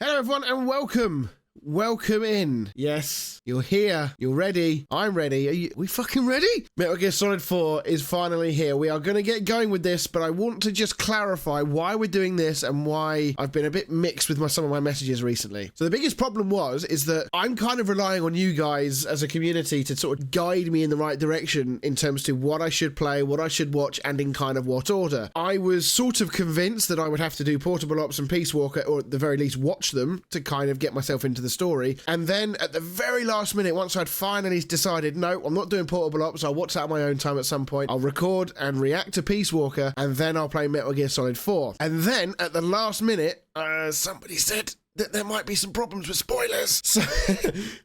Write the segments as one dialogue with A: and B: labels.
A: Hello everyone and welcome. Welcome in. Yes, you're here. You're ready. I'm ready. Are we fucking ready? Metal Gear Solid 4 is finally here. We are going to get going with this, but I want to just clarify why we're doing this and why I've been a bit mixed with some of my messages recently. So the biggest problem is that I'm kind of relying on you guys as a community to sort of guide me in the right direction in terms to what I should play, what I should watch, and in kind of what order. I was sort of convinced that I would have to do Portable Ops and Peace Walker, or at the very least watch them to kind of get myself into the story. And then at the very last minute, once I'd finally decided, no, I'm not doing Portable Ops, I'll watch that on my own time at some point, I'll record and react to Peace Walker, and then I'll play Metal Gear Solid 4. And then at the last minute, somebody said that there might be some problems with spoilers.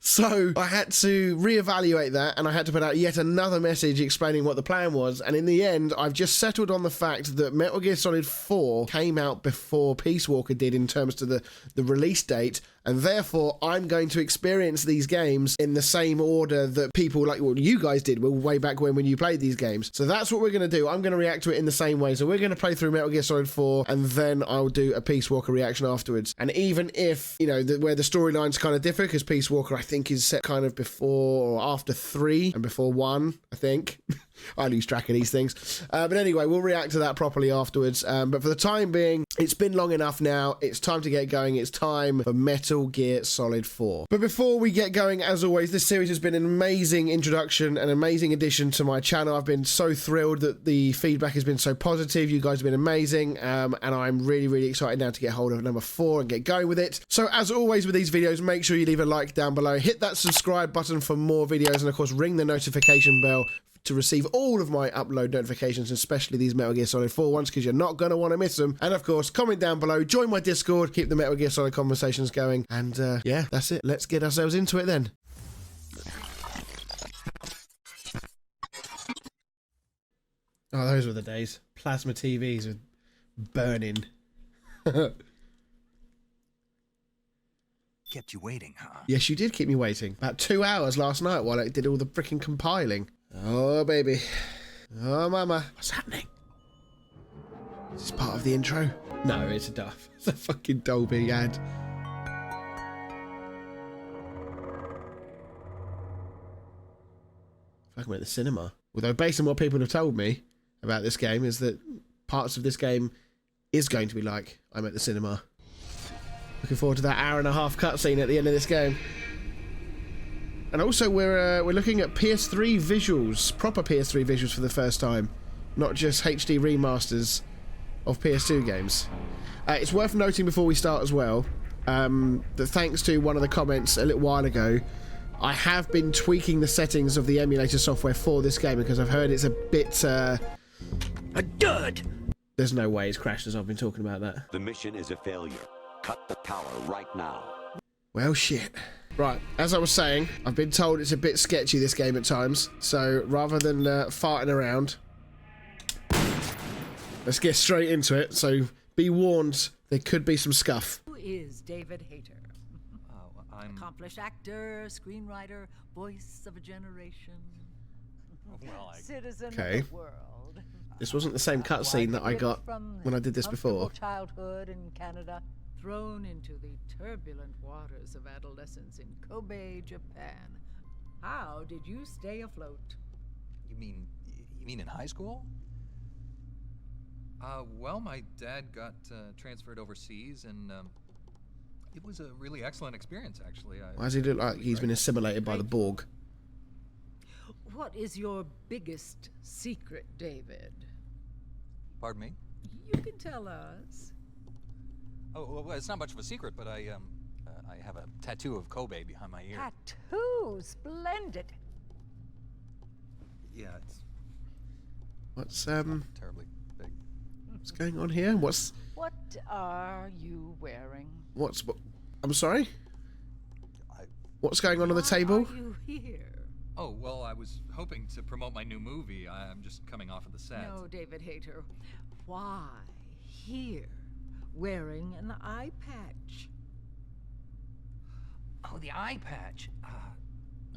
A: So I had to reevaluate that, and I had to put out yet another message explaining what the plan was. And in the end, I've just settled on the fact that Metal Gear Solid 4 came out before Peace Walker did in terms to the release date. And therefore, I'm going to experience these games in the same order that people like you guys did way back when you played these games. So that's what we're going to do. I'm going to react to it in the same way. So we're going to play through Metal Gear Solid 4, and then I'll do a Peace Walker reaction afterwards. And even if, you know, where the storylines kind of differ, because Peace Walker, I think, is set kind of before or after 3 and before 1, I think. I lose track of these things. But anyway, we'll react to that properly afterwards. But for the time being, it's been long enough now. It's time to get going. It's time for Metal Gear Solid 4. But before we get going, as always, this series has been an amazing introduction, an amazing addition to my channel. I've been so thrilled that the feedback has been so positive. You guys have been amazing. And I'm really, really excited now to get hold of number 4 and get going with it. So as always with these videos, make sure you leave a like down below. Hit that subscribe button for more videos. And of course, ring the notification bell to receive all of my upload notifications, especially these Metal Gear Solid 4 ones, because you're not going to want to miss them. And of course, comment down below, join my Discord, keep the Metal Gear Solid conversations going. And yeah, that's it. Let's get ourselves into it then. Oh, those were the days. Plasma TVs with burning.
B: Kept you waiting, huh?
A: Yes, you did keep me waiting. About 2 hours last night while I did all the freaking compiling. Oh, baby. Oh, mama. What's happening? Is this part of the intro? No, it's a duff. It's a fucking Dolby ad. Like I'm at the cinema. Although, based on what people have told me about this game, is that parts of this game is going to be like I'm at the cinema. Looking forward to that hour-and-a-half cutscene at the end of this game. And also, we're looking at PS3 visuals, proper PS3 visuals for the first time, not just HD remasters of PS2 games. It's worth noting before we start as well that thanks to one of the comments a little while ago, I have been tweaking the settings of the emulator software for this game because I've heard it's a bit a dud. There's no way it's crashed as I've been talking about that.
C: The mission is a failure. Cut the power right now.
A: Well, shit. Right, as I was saying, I've been told it's a bit sketchy, this game, at times. So, rather than farting around, let's get straight into it. So, be warned, there could be some scuff.
D: Who is David Hayter?
B: Oh, I'm...
D: Accomplished actor, screenwriter, voice of a generation.
B: Well,
D: Citizen
A: Okay.
D: of the world.
A: This wasn't the same cutscene that I got when I did this before.
D: Childhood in Canada, thrown into the turbulent waters of adolescence in Kobe, Japan. How did you stay afloat?
B: You mean in high school? Well, my dad got transferred overseas, and it was a really excellent experience, actually.
A: Why does he look like he's been assimilated by the Borg?
D: What is your biggest secret, David?
B: Pardon me?
D: You can tell us.
B: Oh, well, it's not much of a secret, but I have a tattoo of Kobe behind my ear.
D: Tattoo, splendid.
B: Yeah, it's
A: What's
B: terribly big.
A: what's going on here? What
D: are you wearing?
A: I'm sorry? What's going on the table?
D: Why are you here?
B: Oh, well, I was hoping to promote my new movie. I'm just coming off of the set.
D: No, David Hayter. Why here, wearing an eye patch?
B: Oh, the eye patch.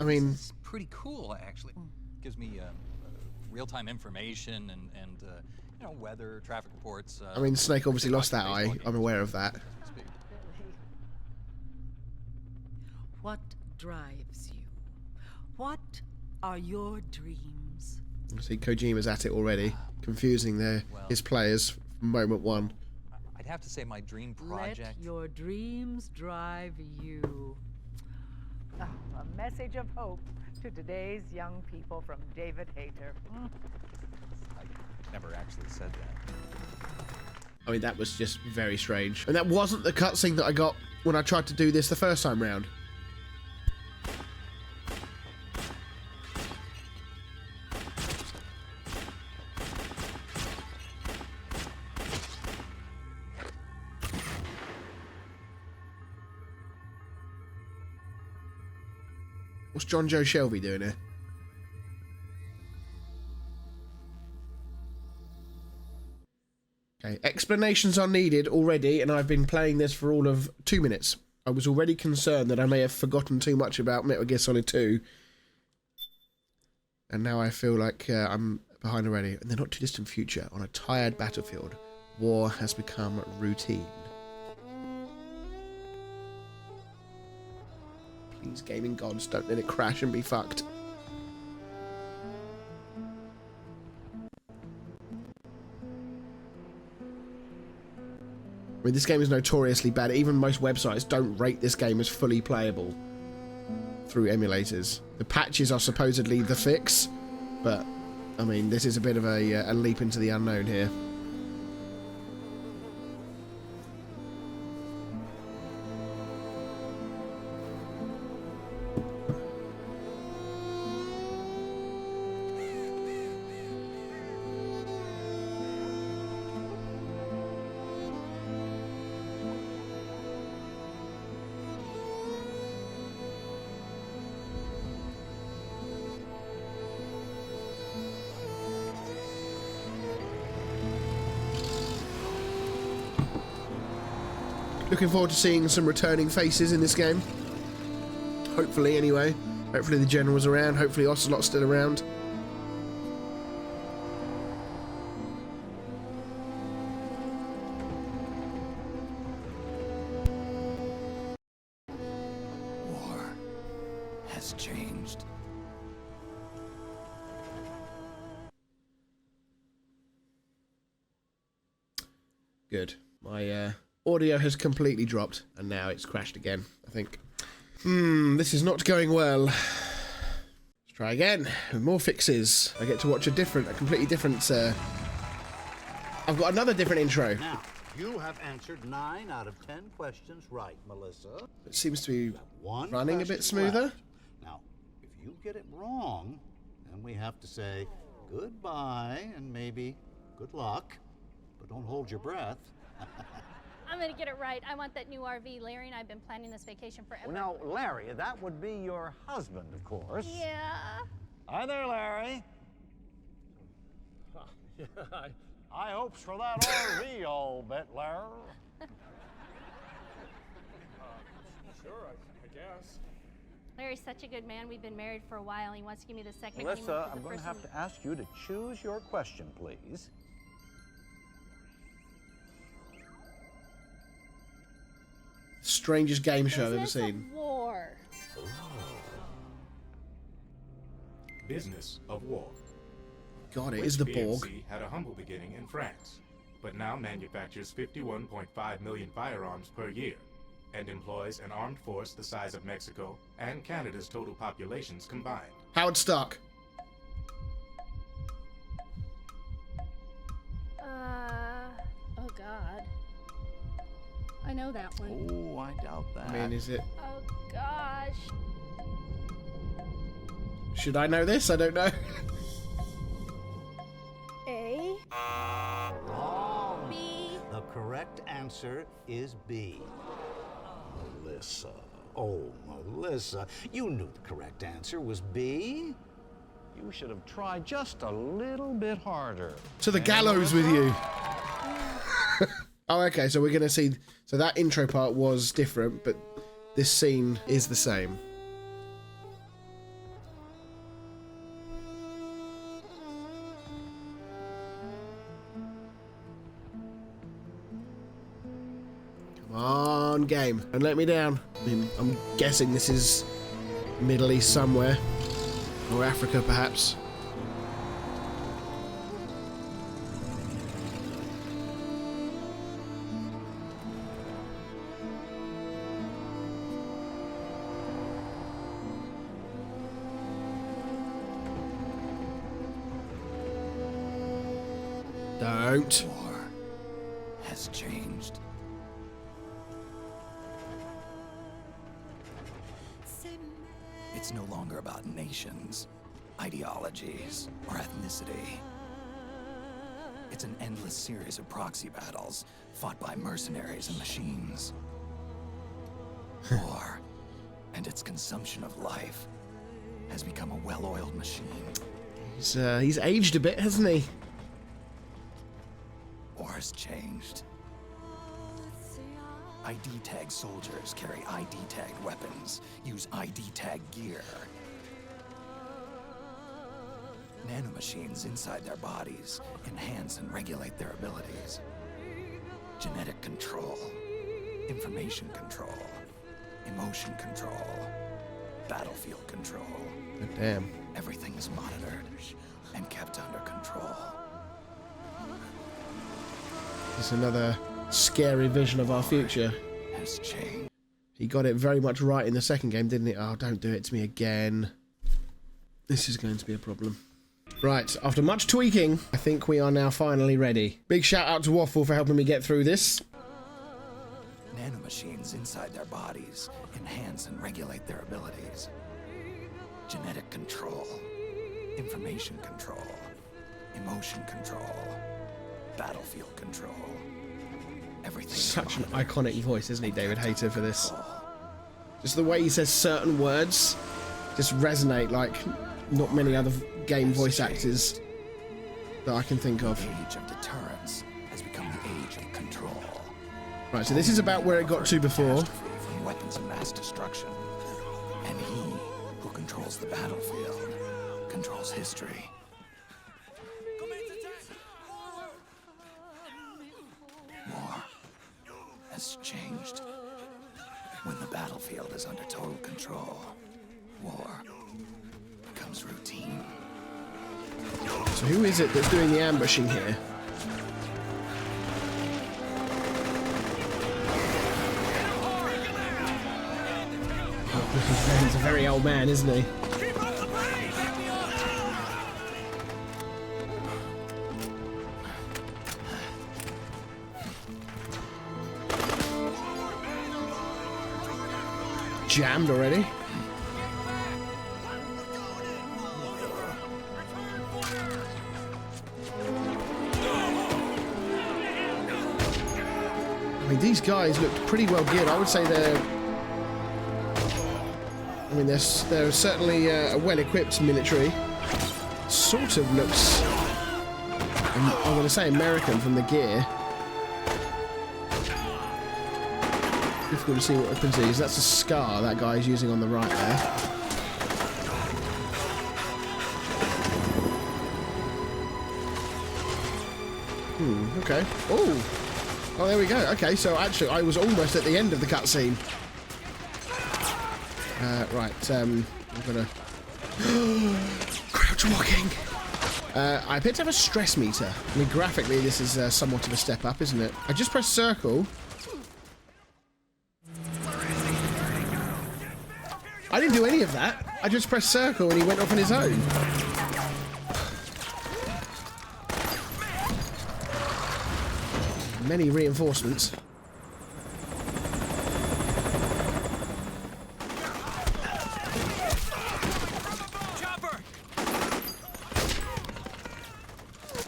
A: I mean,
B: It's pretty cool, actually. Gives me real-time information and you know, weather, traffic reports.
A: Snake obviously lost that eye. I'm aware of that.
D: What drives you? What are your dreams?
A: See, Kojima's at it already, confusing his players from moment one.
B: I'd have to say my dream project.
D: Let your dreams drive you. Ah, a message of hope to today's young people from David Hayter.
B: I never actually said that.
A: I mean, that was just very strange. And that wasn't the cutscene that I got when I tried to do this the first time round. What's John Joe Shelby doing here? Okay, explanations are needed already, and I've been playing this for all of 2 minutes. I was already concerned that I may have forgotten too much about Metal Gear Solid 2. And now I feel like I'm behind already. In the not too distant future, on a tired battlefield, war has become routine. Please, gaming gods, don't let it crash and be fucked. I mean, this game is notoriously bad. Even most websites don't rate this game as fully playable through emulators. The patches are supposedly the fix, but, I mean, this is a bit of a leap into the unknown here. Looking forward to seeing some returning faces in this game. Hopefully, anyway. Hopefully the General's around. Hopefully Ocelot's still around.
C: War has changed.
A: Good. My audio has completely dropped, and now it's crashed again, I think. This is not going well. Let's try again, with more fixes. I get to watch a completely different, I've got another different intro.
E: Now, you have answered 9 out of 10 questions right, Melissa.
A: It seems to be
E: One
A: running a bit
E: question
A: smoother.
E: left. Now, if you get it wrong, then we have to say goodbye and maybe good luck. But don't hold your breath.
F: I'm gonna get it right. I want that new RV. Larry and I have been planning this vacation forever.
G: Well, now, Larry, that would be your husband, of course.
F: Yeah.
G: Hi there, Larry. I hopes for that RV, I'll bet, Larry.
H: Sure, I guess.
F: Larry's such a good man. We've been married for a while. He wants to give me the second
G: Melissa,
F: honeymoon
G: I'm
F: for the
G: going to
F: first
G: have
F: one.
G: to ask you to choose your question, please.
A: Strangest game show I've ever
F: Business
A: seen.
F: of war.
H: Business of war.
A: God, it
H: Which
A: is the
H: BMC
A: Borg.
H: had a humble beginning in France, but now manufactures 51.5 million firearms per year and employs an armed force the size of Mexico and Canada's total populations combined.
A: Howard Stark.
F: Oh God. I know that one.
C: Oh, I doubt that.
A: I mean, is it...
F: Oh gosh.
A: Should I know this? I don't know.
F: A.
E: Wrong.
F: B.
E: The correct answer is B. Melissa. Oh, Melissa. You knew the correct answer was B.
G: You should have tried just a little bit harder.
A: To the gallows with you. Oh, okay, so we're going to see... So that intro part was different, but this scene is the same. Come on. Iran game. And let me down. I mean, I'm guessing this is Middle East somewhere. Or Africa, perhaps. Don't.
I: War has changed. It's no longer about nations, ideologies, or ethnicity. It's an endless series of proxy battles fought by mercenaries and machines. War and its consumption of life has become a well-oiled machine.
A: He's aged a bit, hasn't he?
I: War has changed. ID tag soldiers carry ID tagged weapons, use ID tag gear. Nanomachines inside their bodies enhance and regulate their abilities. Genetic control, information control, emotion control, battlefield control.
A: Oh, damn.
I: Everything is monitored and kept under control.
A: It's another scary vision of our future.
I: Has changed.
A: He got it very much right in the second game, didn't he? Oh, don't do it to me again. This is going to be a problem. Right, after much tweaking, I think we are now finally ready. Big shout out to Waffle for helping me get through this.
I: Nanomachines inside their bodies enhance and regulate their abilities. Genetic control, information control, emotion control, battlefield control. Everything.
A: Such an iconic voice, isn't he, David Hayter, for this? Just the way he says certain words just resonate like not many other game voice actors that I can think of.
I: The age of deterrence has become the age of control.
A: Right, so this is about where it got to before.
I: From weapons of mass destruction. And he who controls the battlefield controls history. War has changed. When the battlefield is under total control, war becomes routine.
A: So who is it that's doing the ambushing here? Oh, he's a very old man, isn't he? Jammed already? I mean, these guys looked pretty well geared. I would say they're... I mean, they're certainly a well-equipped military. Sort of looks... I'm going to say American from the gear. Difficult to see what weapons he is. That's a scar that guy's using on the right there. Okay. Oh, there we go. Okay, so actually I was almost at the end of the cutscene. Right, I'm gonna... Crouch walking! I appear to have a stress meter. I mean, graphically this is somewhat of a step up, isn't it? I just pressed circle. I didn't do any of that. I just pressed circle and he went off on his own. Many reinforcements.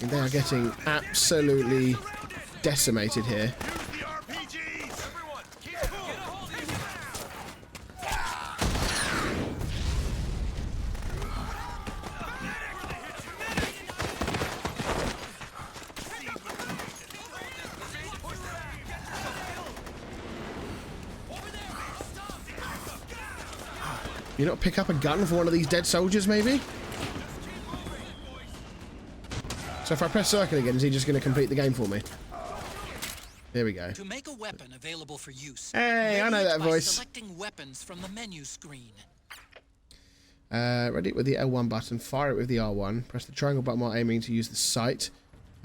A: And they are getting absolutely decimated here. You not pick up a gun for one of these dead soldiers, maybe? So if I press circle again, is he just going to complete the game for me? Here we go.
J: To make a weapon available for use.
A: Hey, I know that
J: by
A: voice.
J: Selecting weapons from the menu screen.
A: Ready with the L1 button. Fire it with the R1. Press the triangle button while aiming to use the sight.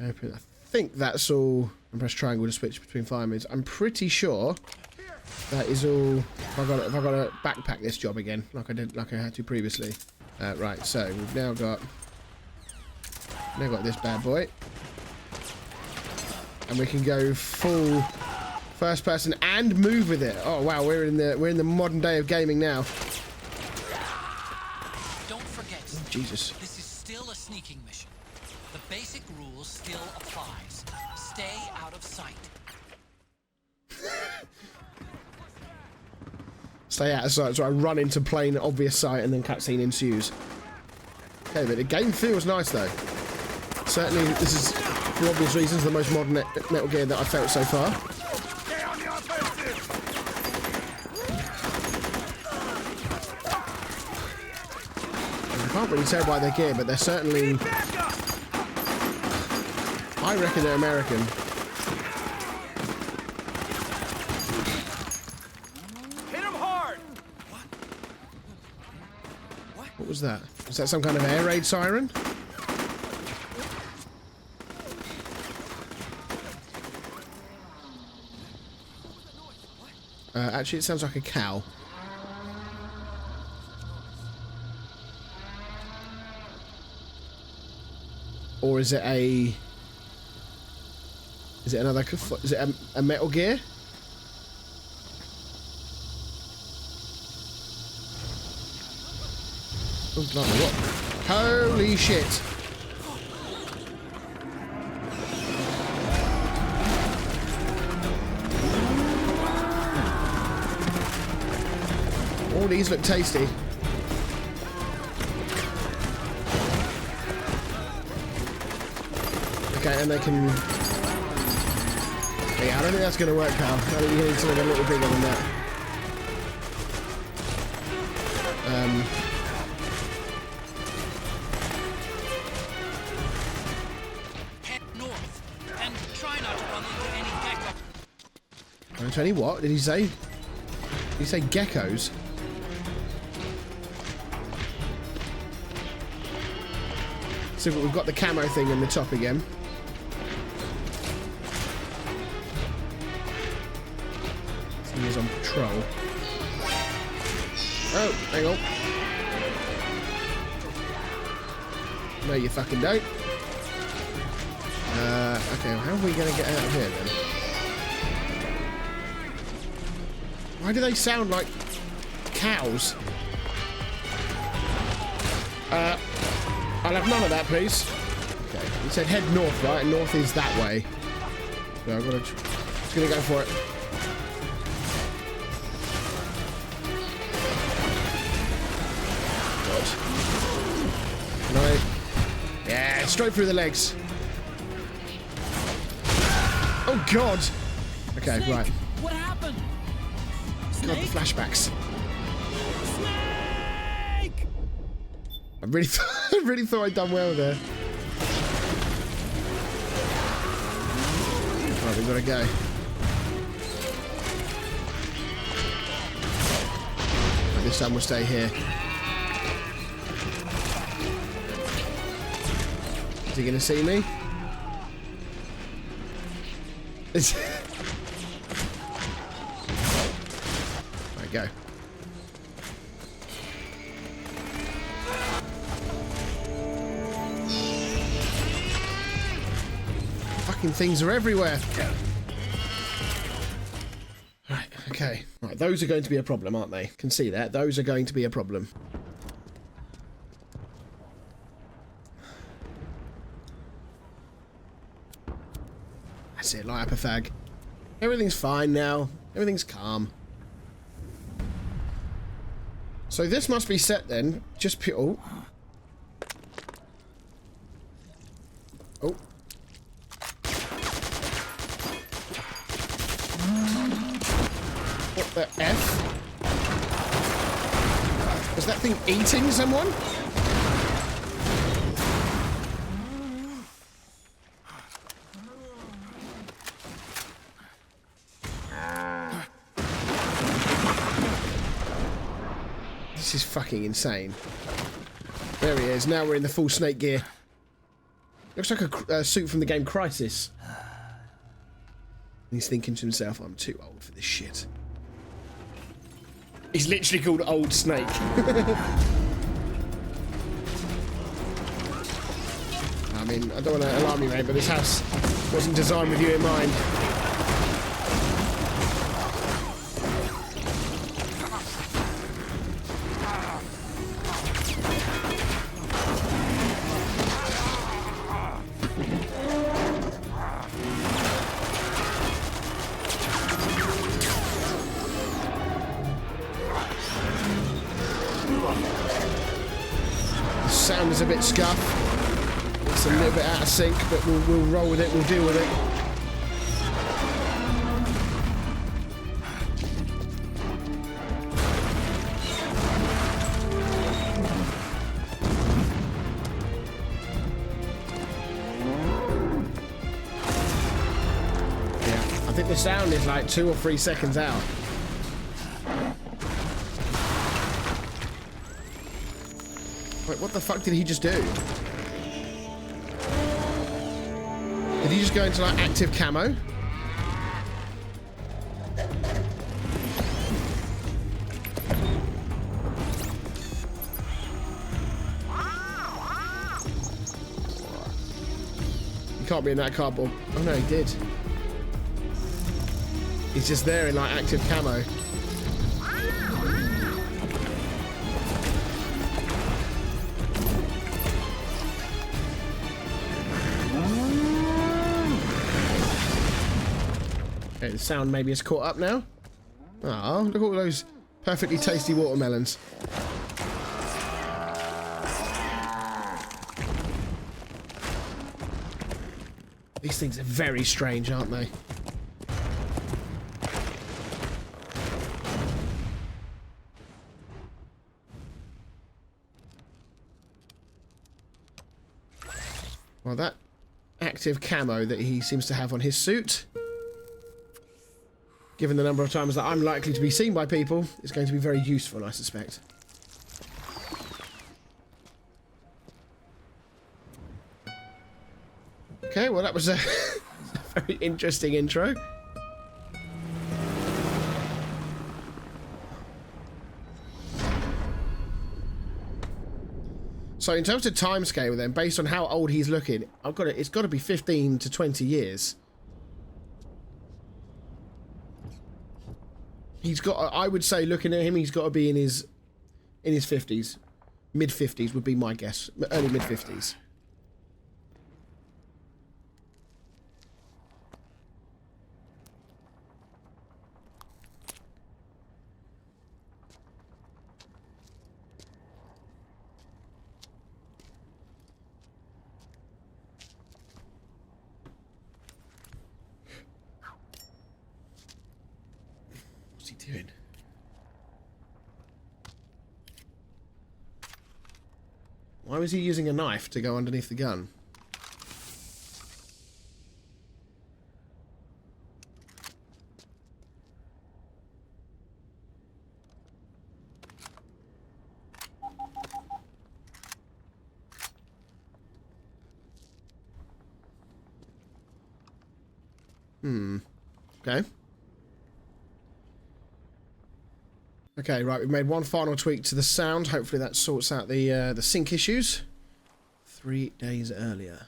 A: Open. I think that's all. And press triangle to switch between fire modes. I'm pretty sure that is all. If I got to backpack this job again, like I had to previously. Right. So we've now got this bad boy, and we can go full first person and move with it. Oh wow, we're in the modern day of gaming now.
J: Don't forget.
A: Oh, Jesus.
J: This is still a sneaking mission. The basic rule still applies. Stay out of sight.
A: Stay out of sight, so I run into plain obvious sight and then cutscene ensues. Okay, but the game feels nice though. Certainly, this is, for obvious reasons, the most modern Metal Gear that I've felt so far. I can't really tell by their gear, but they're certainly... I reckon they're American. What was that? Was that some kind of air raid siren? Actually, it sounds like a cow. Or is it a... Is it another... Is it a Metal Gear? Oh, blimey, what? Holy shit! All these look tasty. Okay, and they can... Yeah, I don't think that's going to work, pal. I think you need something a little bigger than that.
J: Head north and try not to run into any gecko.
A: Any what? Did he say? Did he say geckos? So we've got the camo thing in the top again. He's on patrol. Oh, hang on. No, you fucking don't. Okay, well, how are we going to get out of here then? Why do they sound like cows? I'll have none of that, please. Okay, you said head north, right? North is that way. So I'm just gonna go for it. God. No. Yeah, straight through the legs. Oh God. Okay,
J: Snake,
A: right.
J: What happened?
A: God, the flashbacks.
J: Snake!
A: I really thought I'd done well there. Right, we've got to go. Right, this time we'll stay here. Is he going to see me? Right, go. Fucking things are everywhere. Right, okay. Right, those are going to be a problem, aren't they? Can see that. Those are going to be a problem. That's it, light up a fag. Everything's fine now. Everything's calm. So this must be set then. Just pure... Oh. Oh. What the F? Was that thing eating someone? This is fucking insane. There he is. Now we're in the full snake gear. Looks like a suit from the game Crisis. And he's thinking to himself, I'm too old for this shit. He's literally called Old Snake. I mean, I don't want to alarm you, mate, but this house wasn't designed with you in mind. The sound is a bit scuffed. It's a little bit out of sync, but we'll roll with it, we'll deal with it. Yeah, I think the sound is like 2 or 3 seconds out. Wait, what the fuck did he just do? Did he just go into like active camo? You can't be in that cardboard. Oh no, he did. He's just there in like active camo. Okay, the sound maybe is caught up now. Oh, look at all those perfectly tasty watermelons. These things are very strange, aren't they? Well, that active camo that he seems to have on his suit, given the number of times that I'm likely to be seen by people, is going to be very useful, I suspect. Okay, well that was a very interesting intro. So in terms of timescale then, based on how old he's looking, it's got to be 15 to 20 years. He's got, I would say, looking at him, he's got to be in his 50s. Mid-50s would be my guess. Early mid-50s. What's he doing? Why was he using a knife to go underneath the gun? Okay. Okay, right, we've made one final tweak to the sound. Hopefully that sorts out the sync issues. 3 days earlier.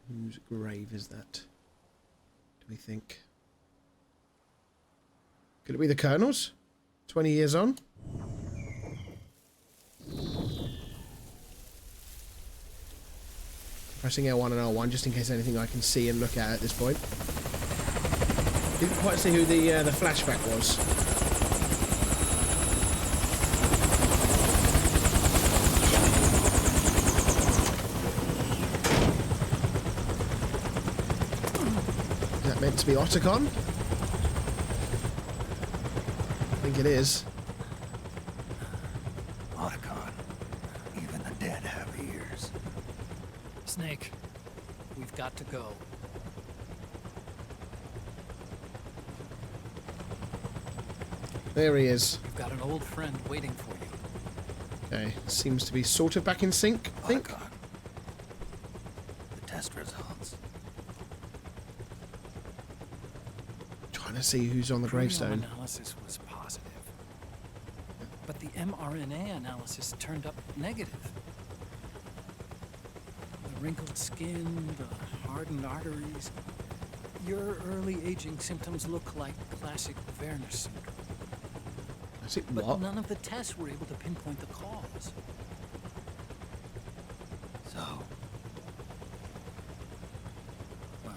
A: Whose grave is that? Do we think? Could it be the Colonel's? 20 years on? Pressing L1 and L1 just in case anything I can see and look at this point. Didn't quite see who the flashback was. Is that meant to be Otacon? I think it is.
I: Otacon. Even the dead have ears.
J: Snake, we've got to go.
A: There he is.
J: You've got an old friend waiting for you.
A: Okay, seems to be sort of back in sync, I think.
I: The test results.
A: Trying to see who's on the gravestone.
J: Analysis was positive, but the mRNA analysis turned up negative. The wrinkled skin, the hardened arteries. Your early aging symptoms look like classic Werner syndrome.
A: Is it
J: But
A: what?
J: none of the tests were able to pinpoint the cause.
I: So,
J: Well,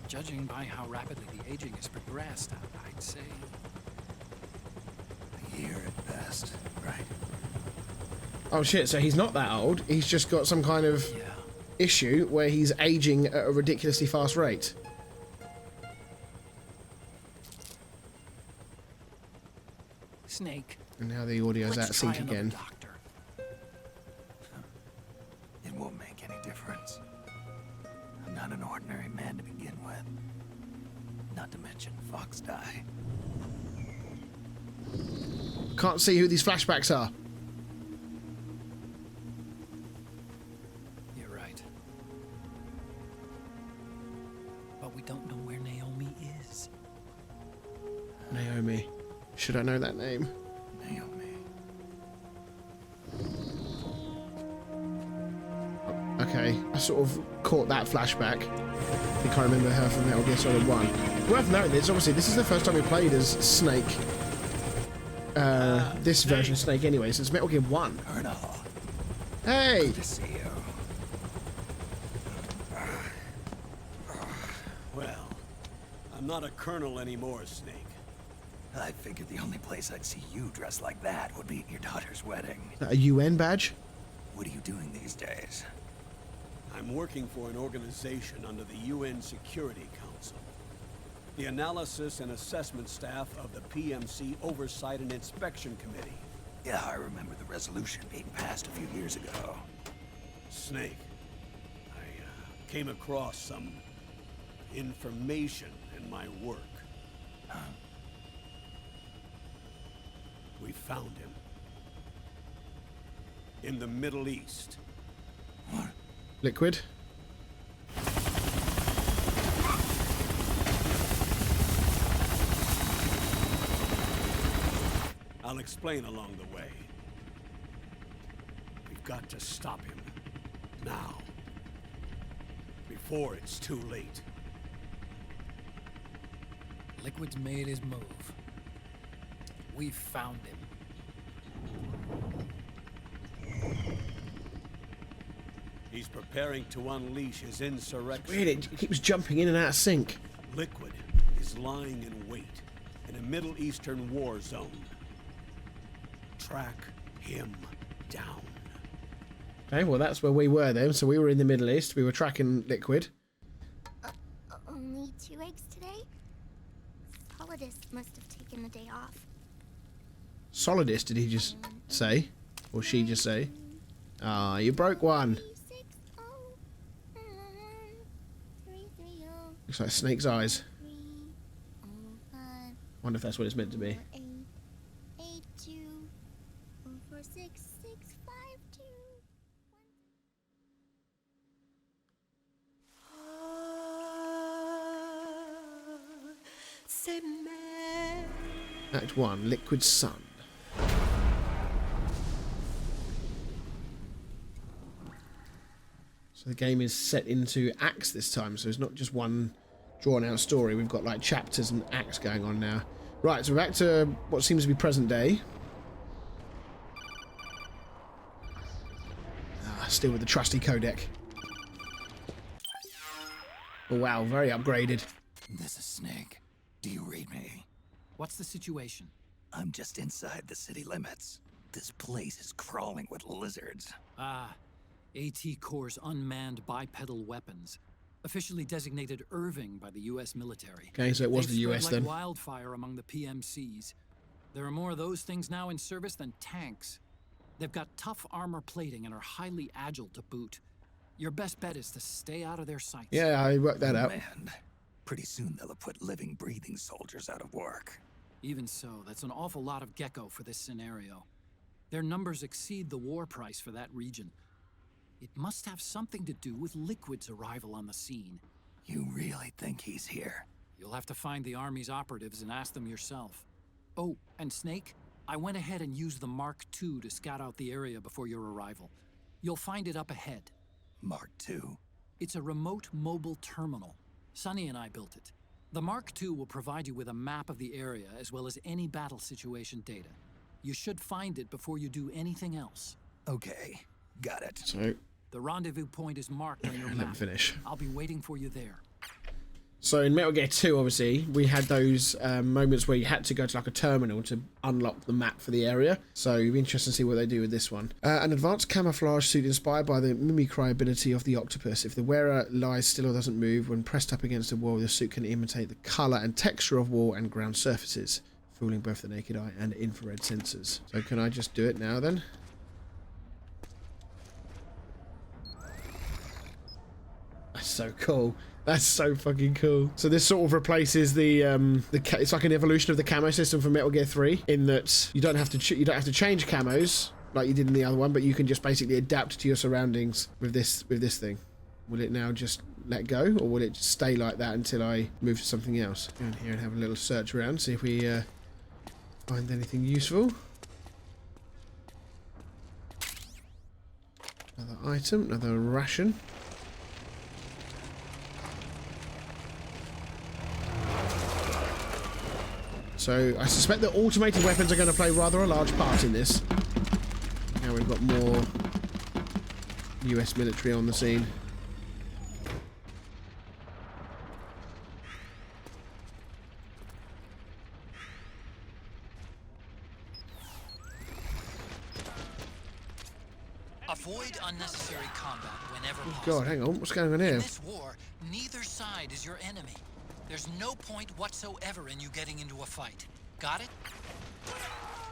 J: judging by how rapidly the aging has progressed, I'd say
I: a year at best, right?
A: Oh shit, so he's not that old. He's just got some kind of issue where he's aging at a ridiculously fast rate.
J: Snake.
A: And now the audio's out of sync again.
J: Doctor.
I: It won't make any difference. I'm not an ordinary man to begin with. Not to mention Fox die.
A: Can't see who these flashbacks are.
J: You're right. But we don't know where Naomi is.
A: Naomi. Should I know that name?
I: Naomi.
A: Okay, I sort of caught that flashback. I think I remember her from Metal Gear Solid 1. Worth noting is, obviously, this is the first time we played as Snake. This version of Snake anyway, so it's Metal Gear 1.
I: Colonel.
A: Hey!
I: Good to see you.
K: Well, I'm not a colonel anymore, Snake.
I: I figured the only place I'd see you dressed like that would be at your daughter's wedding.
A: Is that a UN badge?
I: What are you doing these days?
K: I'm working for an organization under the UN Security Council. The Analysis and Assessment Staff of the PMC Oversight and Inspection Committee.
I: Yeah, I remember the resolution being passed a few years ago.
K: Snake, I came across some information in my work.
I: Huh?
K: We found him. In the Middle East.
I: What?
A: Liquid?
K: I'll explain along the way. We've got to stop him. Now. Before it's too late.
J: Liquid's made his move. We found him.
K: He's preparing to unleash his insurrection.
A: Weird, it keeps jumping in and out of sync.
K: Liquid is lying in wait in a Middle Eastern war zone. Track him down.
A: Okay, well that's where we were then. So we were in the Middle East. We were tracking Liquid.
L: Only 2 eggs today? Solidus must have taken the day off.
A: Solidus, did he just say? Or she just say? Ah, you broke one. Looks like Snake's eyes. Wonder if that's what it's meant to be. Act 1, Liquid Sun. So the game is set into acts this time, so it's not just one drawn out story. We've got like chapters and acts going on now. Right, so we're back to what seems to be present day. Still with the trusty codec. Oh wow, very upgraded.
I: This is Snake. Do you read me?
J: What's the situation?
I: I'm just inside the city limits. This place is crawling with lizards.
J: Ah, AT Corps' unmanned bipedal weapons. Officially designated Irving by the U.S. military.
A: Okay, so it was
J: They've
A: the US
J: spread
A: then.
J: like wildfire among the PMCs. There are more of those things now in service than tanks. They've got tough armor plating and are highly agile to boot. Your best bet is to stay out of their sights.
A: Yeah, I worked that out.
I: Man, Pretty soon they'll have put living, breathing soldiers out of work.
J: Even so, that's an awful lot of gecko for this scenario. Their numbers exceed the war price for that region. It must have something to do with Liquid's arrival on the scene.
I: You really think he's here?
J: You'll have to find the Army's operatives and ask them yourself. Oh, and Snake, I went ahead and used the Mark II to scout out the area before your arrival. You'll find it up ahead.
I: Mark II?
J: It's a remote mobile terminal. Sonny and I built it. The Mark II will provide you with a map of the area as well as any battle situation data. You should find it before you do anything else.
I: Okay, got it.
A: So
J: the rendezvous point is marked on your map.
A: let me finish.
J: I'll be waiting for you there.
A: So in Metal Gear 2, obviously, we had those moments where you had to go to like a terminal to unlock the map for the area. So it'd be interesting to see what they do with this one. An advanced camouflage suit inspired by the mimicry ability of the octopus. If the wearer lies still or doesn't move, when pressed up against a wall, the suit can imitate the colour and texture of wall and ground surfaces, fooling both the naked eye and infrared sensors. So can I just do it now then? That's so cool. That's so fucking cool. So this sort of replaces the it's like an evolution of the camo system from Metal Gear 3 in that you don't have to change camos like you did in the other one, but you can just basically adapt to your surroundings with this thing. Will it now just let go, or will it just stay like that until I move to something else? Go in here and have a little search around, see if we find anything useful. Another item, another ration. So I suspect that automated weapons are going to play rather a large part in this. Now we've got more US military on the scene.
J: Avoid unnecessary combat whenever
A: Oh
J: possible.
A: God, hang on, what's going on here?
J: In this war, neither side is your enemy. There's no point whatsoever in you getting into a fight. Got it?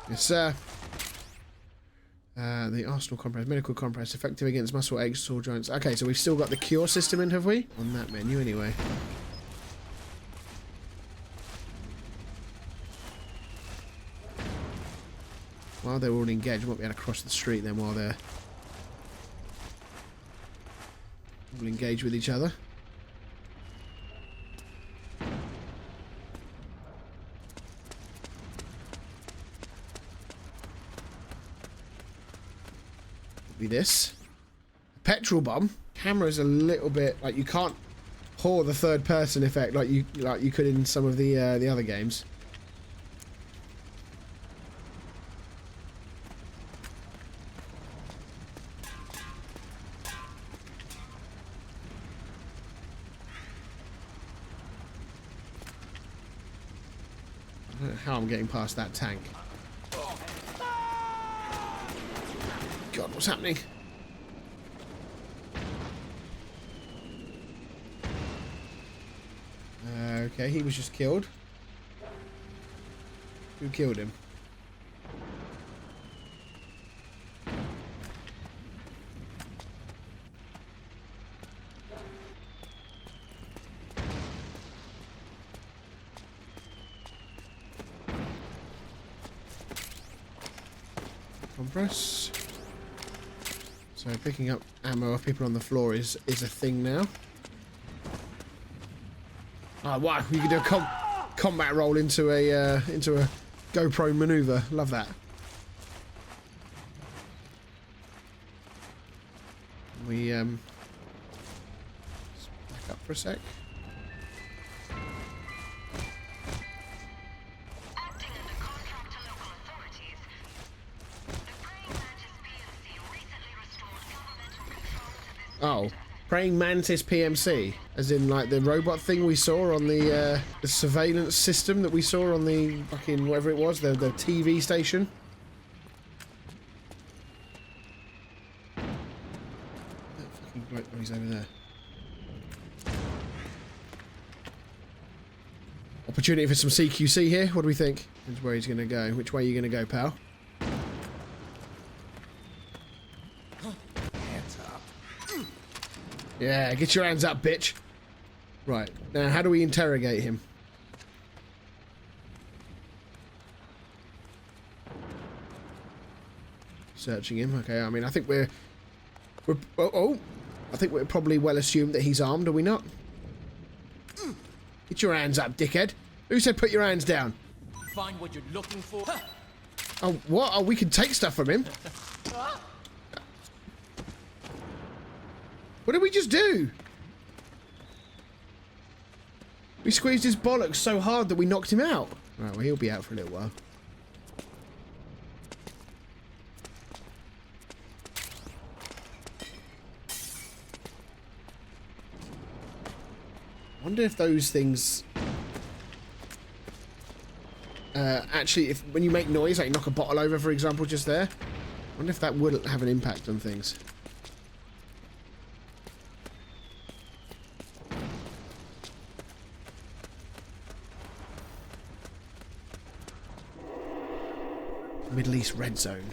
A: Yes, sir. The Arsenal compress, medical compress, effective against muscle aches, sore joints. Okay, so we've still got the cure system in, have we? On that menu, anyway. While they're all engaged, we might be able to cross the street then while they're all engaged with each other. Be this petrol bomb. Camera's a little bit like you can't pour the third person effect like you could in some of the other games. I don't know how I'm getting past that tank. God, what's happening? Okay, he was just killed. Who killed him? Compress. So picking up ammo off people on the floor is a thing now. Oh wow, you can do a combat roll into a GoPro maneuver. Love that. We just back up for a sec. Oh, Praying Mantis PMC, as in like the robot thing we saw on the surveillance system that we saw on the fucking whatever it was, the TV station. That fucking bloke, oh, he's over there. Opportunity for some CQC here. What do we think? Which way he's gonna go? Which way are you gonna go, pal? Yeah, get your hands up, bitch. Right. Now, how do we interrogate him? Searching him. Okay, I mean, I think we're I think we're probably well assumed that he's armed, are we not? Get your hands up, dickhead. Who said put your hands down?
M: Find what you're looking for.
A: Oh, what? Oh, we can take stuff from him. What did we just do? We squeezed his bollocks so hard that we knocked him out. Right, well, he'll be out for a little while. I wonder if those things... actually, if when you make noise, like knock a bottle over, for example, just there, I wonder if that would have an impact on things. Middle East red zone.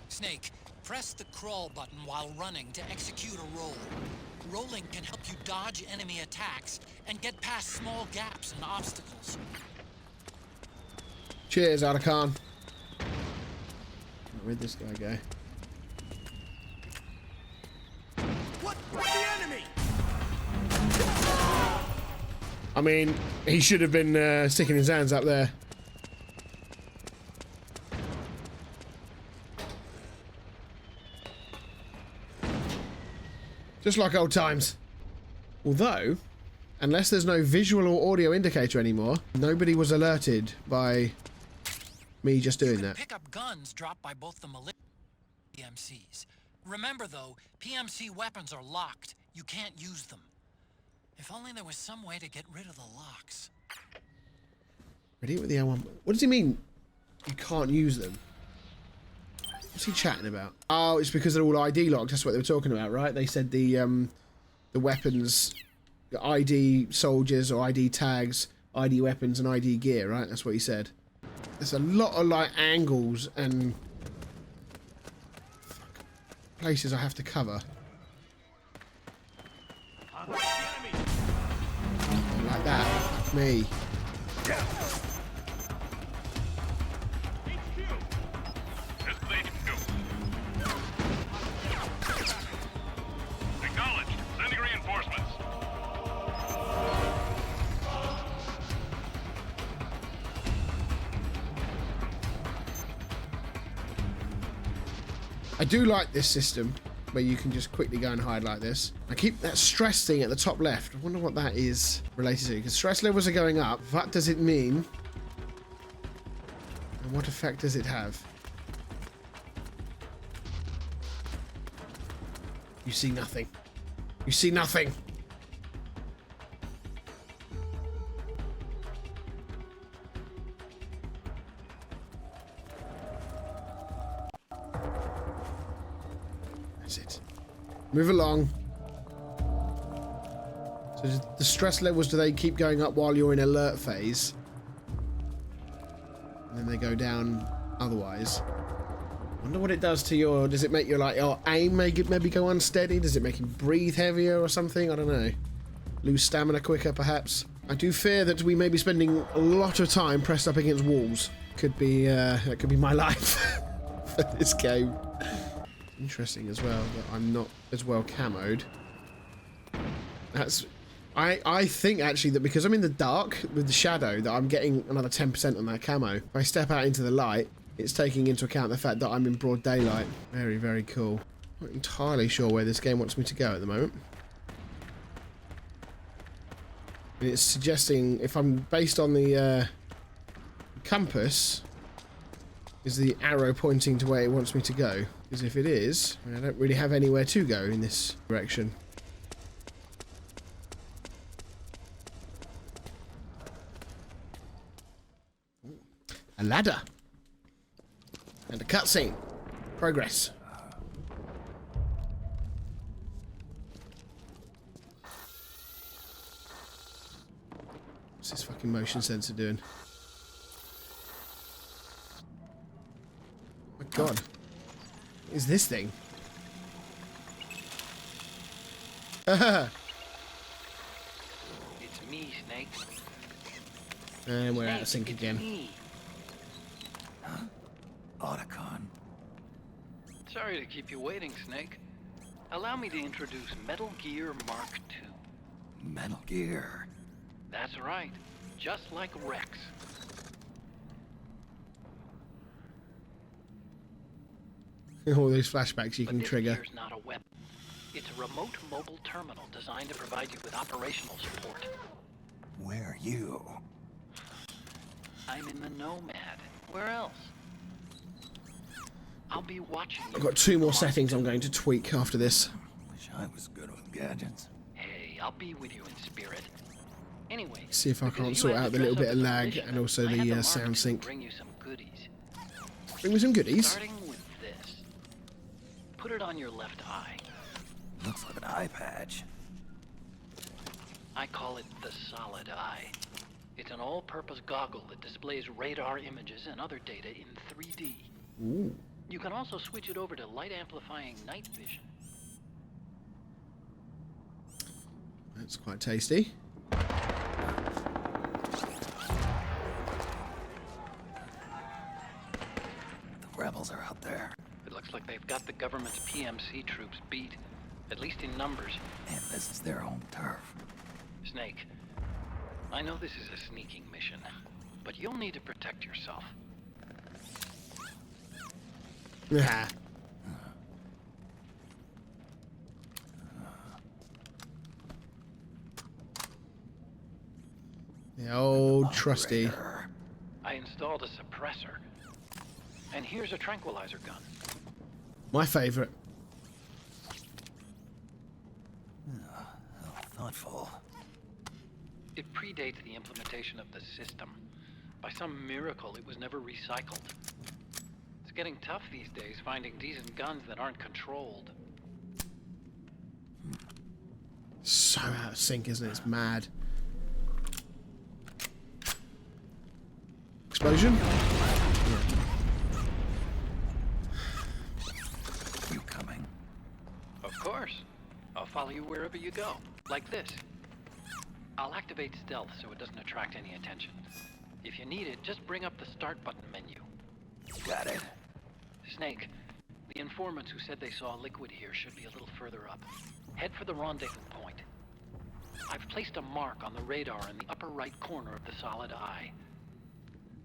J: Snake, press the crawl button while running to execute a roll. Rolling can help you dodge enemy attacks and get past small gaps and obstacles.
A: Cheers, Arakan. Where'd this guy go?
M: What's the enemy?
A: I mean, he should have been sticking his hands up there. Just like old times. Although, unless there's no visual or audio indicator anymore, nobody was alerted by me just doing that.
J: Pick up guns dropped by both the militia and PMCs. Remember though, PMC weapons are locked. You can't use them. If only there was some way to get rid of the locks.
A: Ready with the L1. What does he mean? You can't use them. What's he chatting about? Oh, it's because they're all ID locked. That's what they were talking about, right? They said the weapons, the ID soldiers or ID tags, ID weapons and ID gear, right? That's what he said. There's a lot of like angles and places I have to cover. Like that. Fuck me.
N: Acknowledged. Sending reinforcements.
A: I do like this system where you can just quickly go and hide like this. I keep that stress thing at the top left. I wonder what that is related to, because stress levels are going up. What does it mean? And what effect does it have? You see nothing. You see nothing. That's it. Move along. So the stress levels, do they keep going up while you're in alert phase? And then they go down otherwise. Wonder what it does to your... Does it make your aim maybe go unsteady? Does it make you breathe heavier or something? I don't know. Lose stamina quicker, perhaps. I do fear that we may be spending a lot of time pressed up against walls. Could be that could be my life for this game. Interesting as well that I'm not as well camoed. That's... I think actually that because I'm in the dark with the shadow that I'm getting another 10% on that camo. If I step out into the light, it's taking into account the fact that I'm in broad daylight. Very, very cool. Not entirely sure where this game wants me to go at the moment. And it's suggesting if I'm based on the compass, is the arrow pointing to where it wants me to go? Because if it is, I don't really have anywhere to go in this direction. A ladder. And a cutscene. Progress. What's this fucking motion sensor doing? My God. What is this thing?
O: It's me, Snake.
A: And we're out of sync again.
I: Otacon.
O: Sorry to keep you waiting, Snake. Allow me to introduce Metal Gear Mark II.
I: Metal Gear.
O: That's right. Just like Rex.
A: All these flashbacks you
O: But
A: can
O: this
A: trigger.
O: gear's not a weapon. It's a remote mobile terminal designed to provide you with operational support.
I: Where are you?
O: I'm in the Nomad. Where else? I'll be watching you.
A: I've got 2 more settings I'm going to tweak after this.
I: Wish I was good with gadgets.
O: Hey, I'll be with you in spirit. Anyway,
A: See if I
O: because
A: can't
O: you
A: sort
O: had
A: out
O: to
A: the little
O: dress
A: bit
O: up
A: of
O: as a
A: lag
O: mission,
A: and also
O: I had
A: the
O: Mark
A: sound
O: II
A: sync.
O: bring you some goodies.
A: Bring me some goodies.
O: Starting with this. Put it on your left eye.
I: Looks like an eye patch.
O: I call it the Solid Eye. It's an all-purpose goggle that displays radar images and other data in 3D.
A: Ooh.
O: You can also switch it over to light-amplifying night vision.
A: That's quite tasty.
I: The rebels are out there.
O: It looks like they've got the government's PMC troops beat, at least in numbers.
I: And this is their own turf.
O: Snake, I know this is a sneaking mission, but you'll need to protect yourself.
A: Yeah. The old trusty.
O: I installed a suppressor. And here's a tranquilizer gun.
A: My favourite.
I: Thoughtful.
O: It predates the implementation of the system. By some miracle, it was never recycled. It's getting tough these days finding decent guns that aren't controlled.
A: So out of sync, isn't it? It's mad. Explosion?
I: You coming?
O: Of course. I'll follow you wherever you go. Like this. I'll activate stealth so it doesn't attract any attention. If you need it, just bring up the start button menu.
I: Got it.
O: Snake, the informants who said they saw liquid here should be a little further up. Head for the rendezvous point. I've placed a mark on the radar in the upper right corner of the Solid Eye.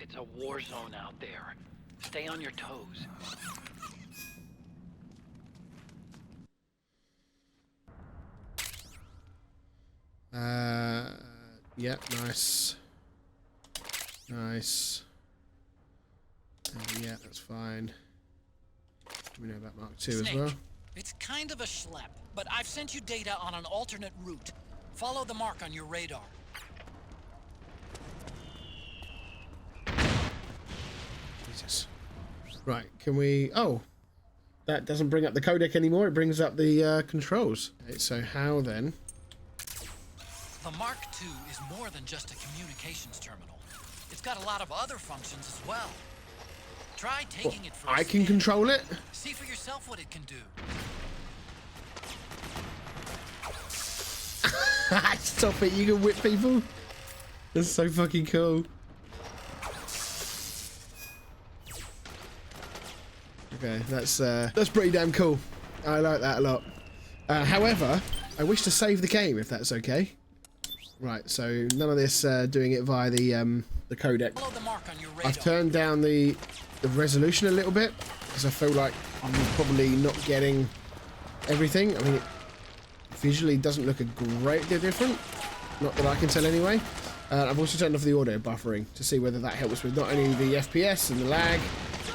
O: It's a war zone out there. Stay on your toes.
A: Yeah, nice. Nice. Yeah, that's fine. We know about Mark II as well.
J: It's kind of a schlep, but I've sent you data on an alternate route. Follow the mark on your radar.
A: Jesus. Right, can we... Oh, that doesn't bring up the codec anymore. It brings up the controls. Okay, so how then?
J: The Mark II is more than just a communications terminal. It's got a lot of other functions as well. Try taking it for a
A: I can
J: spin.
A: control it?
J: See for yourself what it can do.
A: Stop it, you can whip people? That's so fucking cool. Okay, that's pretty damn cool. I like that a lot. However, I wish to save the game if that's okay. Right, so none of this doing it via the codec.
J: Follow the mark on your radar.
A: I've turned down the resolution a little bit because I feel like I'm probably not getting everything. I mean, it visually doesn't look a great deal different. Not that I can tell anyway. I've also turned off the audio buffering to see whether that helps with not only the FPS and the lag,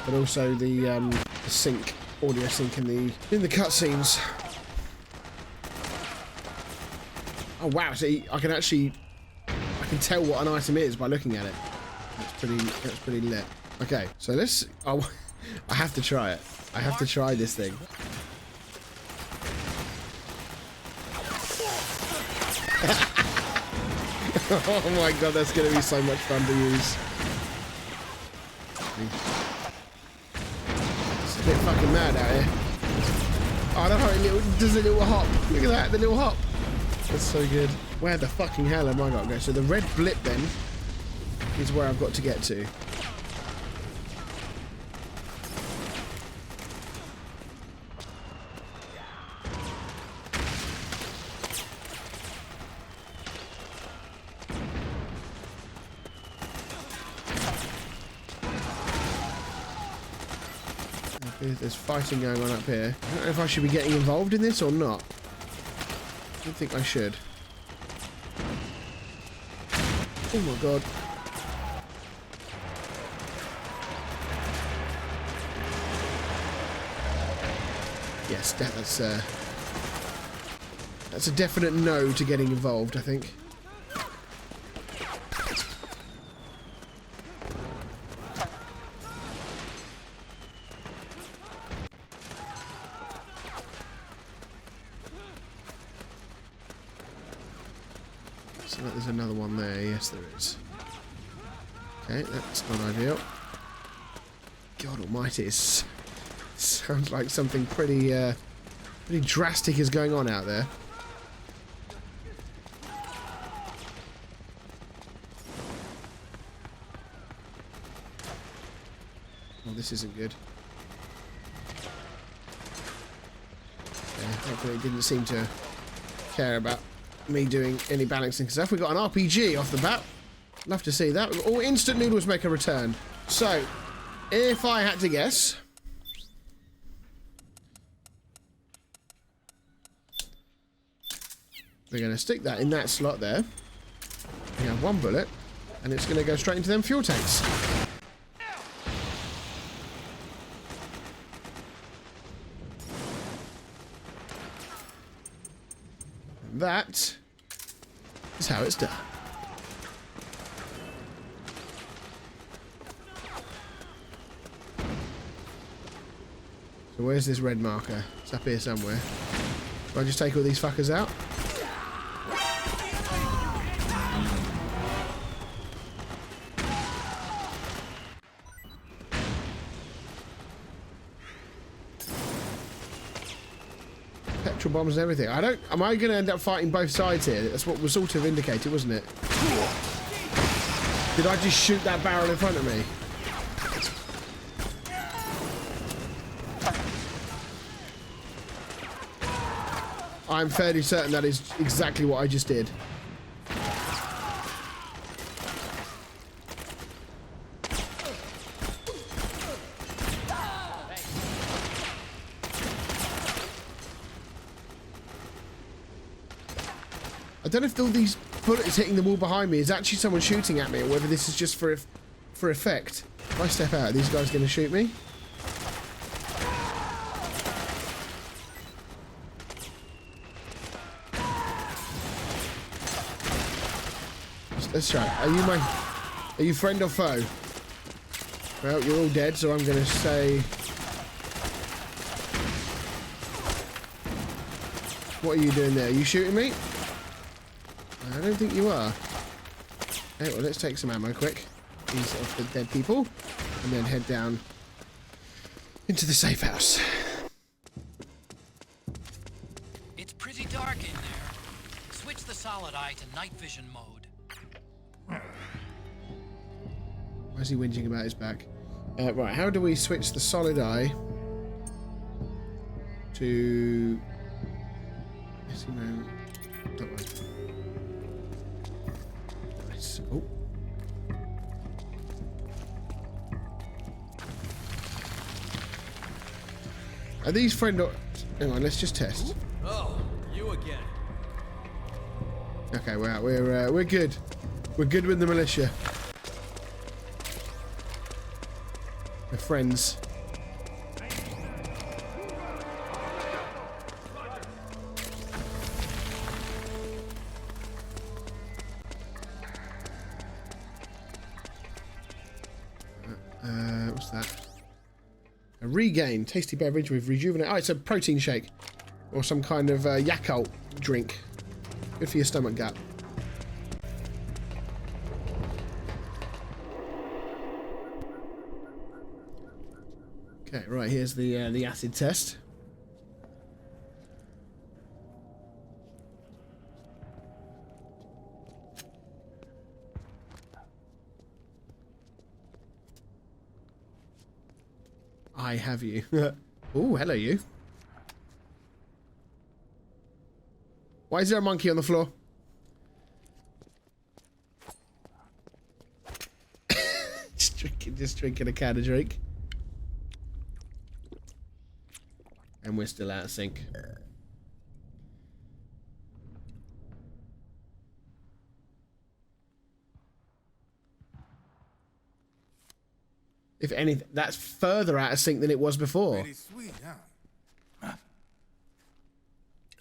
A: but also the sync, audio sync in the cutscenes. Oh wow! See, I can tell what an item is by looking at it. That's pretty lit. Okay, so let's. Oh, I have to try it. I have to try this thing. Oh my god, that's going to be so much fun to use. a bit fucking mad out here. Oh, I love how it does a little hop. Look at that, the little hop. That's so good. Where the fucking hell am I got to go? So the red blip then is where I've got to get to. There's fighting going on up here. I don't know if I should be getting involved in this or not. I don't think I should. Oh my god. Yes, that's a definite no to getting involved, I think. There's another one there. Yes, there is. Okay, that's not ideal. God almighty, it sounds like something pretty drastic is going on out there. Well, this isn't good. Yeah, hopefully it didn't seem to care about me doing any balancing stuff. We got an RPG off the bat. Love to see that. All instant noodles make a return. So, if I had to guess, we're going to stick that in that slot there. We have one bullet, and it's going to go straight into them fuel tanks. That is how it's done. So where's this red marker? It's up here somewhere. Do I just take all these fuckers out? Petrol bombs and everything. Am I going to end up fighting both sides here? That's what was sort of indicated, wasn't it? Did I just shoot that barrel in front of me? I'm fairly certain that is exactly what I just did. I don't know if all these bullets hitting the wall behind me is actually someone shooting at me, or whether this is just for effect. If I step out, are these guys going to shoot me? Let's try. Are you friend or foe? Well, you're all dead, so I'm going to say... What are you doing there? Are you shooting me? I don't think you are. Okay, well, let's take some ammo quick. These off the dead people. And then head down into the safe house.
J: It's pretty dark in there. Switch the solid eye to night vision mode.
A: Why is he whinging about his back? Right, how do we switch the solid eye to... Yes, no. Don't worry. Nice. Oh. Are these friend or... Hang on, let's just test.
M: Oh, you again.
A: Okay, we're good. We're good with the militia. We're friends. What's that? A regain. Tasty beverage with rejuvenate. Oh, it's a protein shake. Or some kind of Yakult drink. Good for your stomach gut. Okay, right, here's the acid test. I have you. Oh, hello you. Why is there a monkey on the floor? just drinking a can of drink. And we're still out of sync. If anything, that's further out of sync than it was before.
P: Pretty sweet, huh?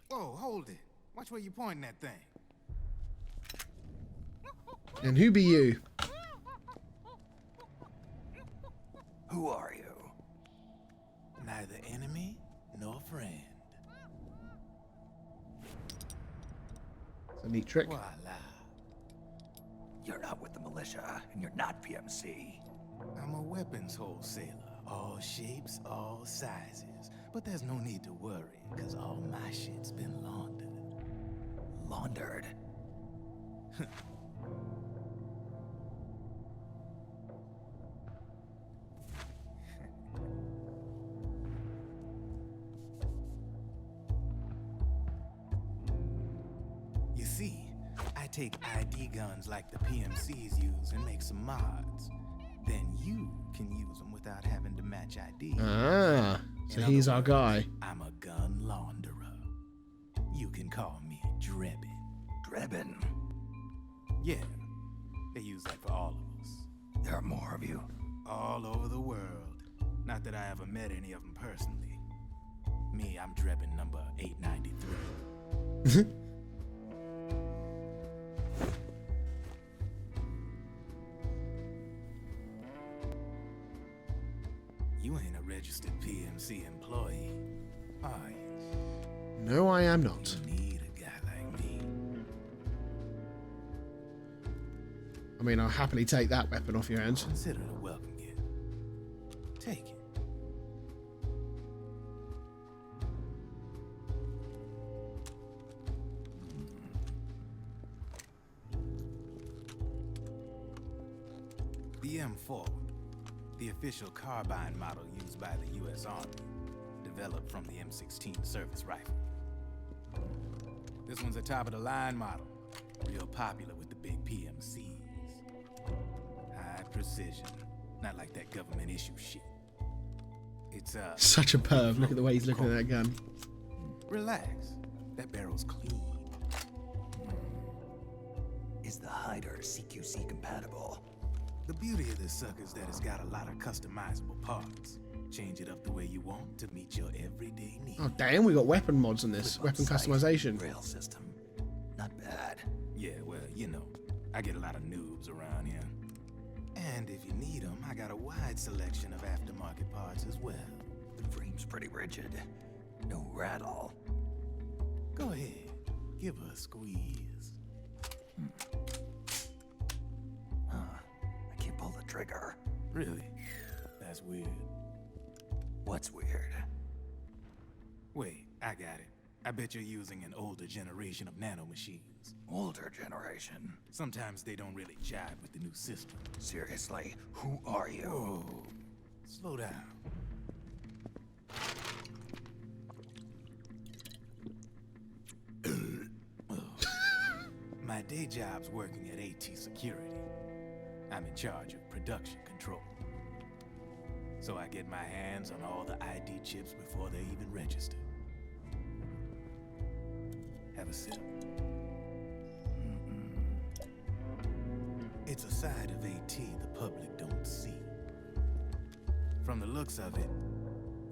P: Whoa, hold it. Watch where you pointing that thing.
A: And who be you?
P: Who are you? Neither enemy nor friend.
A: It's a neat trick.
P: Voila.
I: You're not with the militia, and you're not PMC.
P: I'm a weapons wholesaler. All shapes, all sizes. But there's no need to worry, because all my shit's been laundered.
I: Laundered?
P: You see, I take ID guns like the PMCs use and make some mods. Then you can use them without having to match ID.
A: Ah, so he's our guy.
P: I'm a gun launderer. You can call me Drebin.
I: Drebin?
P: Yeah, they use that for all of us.
I: There are more of you?
P: All over the world. Not that I ever met any of them personally. Me, I'm Drebin number 893. You ain't a registered PMC employee, are you?
A: No, I am not.
P: You need a guy like me.
A: I mean, I'll happily take that weapon off your hands.
P: Consider it a welcome gift. Take it. The M4. The official carbine model used by the U.S. Army, developed from the M16 service rifle. This one's a top-of-the-line model, real popular with the big PMCs. High precision, not like that government-issue shit. It's
A: such a perv. Look at the way he's looking at that gun.
P: Relax, that barrel's clean.
I: Is the hider CQC compatible?
P: The beauty of this sucker is that it's got a lot of customizable parts. Change it up the way you want to meet your everyday needs.
A: Oh damn, we got weapon mods on this. Weapon customization.
I: Rail system. Not bad.
P: Yeah, well, you know, I get a lot of noobs around here. And if you need them, I got a wide selection of aftermarket parts as well.
I: The frame's pretty rigid. No rattle.
P: Go ahead, give her a squeeze.
I: I can't pull the trigger.
P: Really? That's weird.
I: What's weird?
P: Wait, I got it. I bet you're using an older generation of nanomachines.
I: Older generation?
P: Sometimes they don't really jive with the new system.
I: Seriously, who are you?
P: Whoa, slow down. My day job's working at AT Security. I'm in charge of production control. So I get my hands on all the ID chips before they even register. Have a sip. It's a side of AT the public don't see. From the looks of it,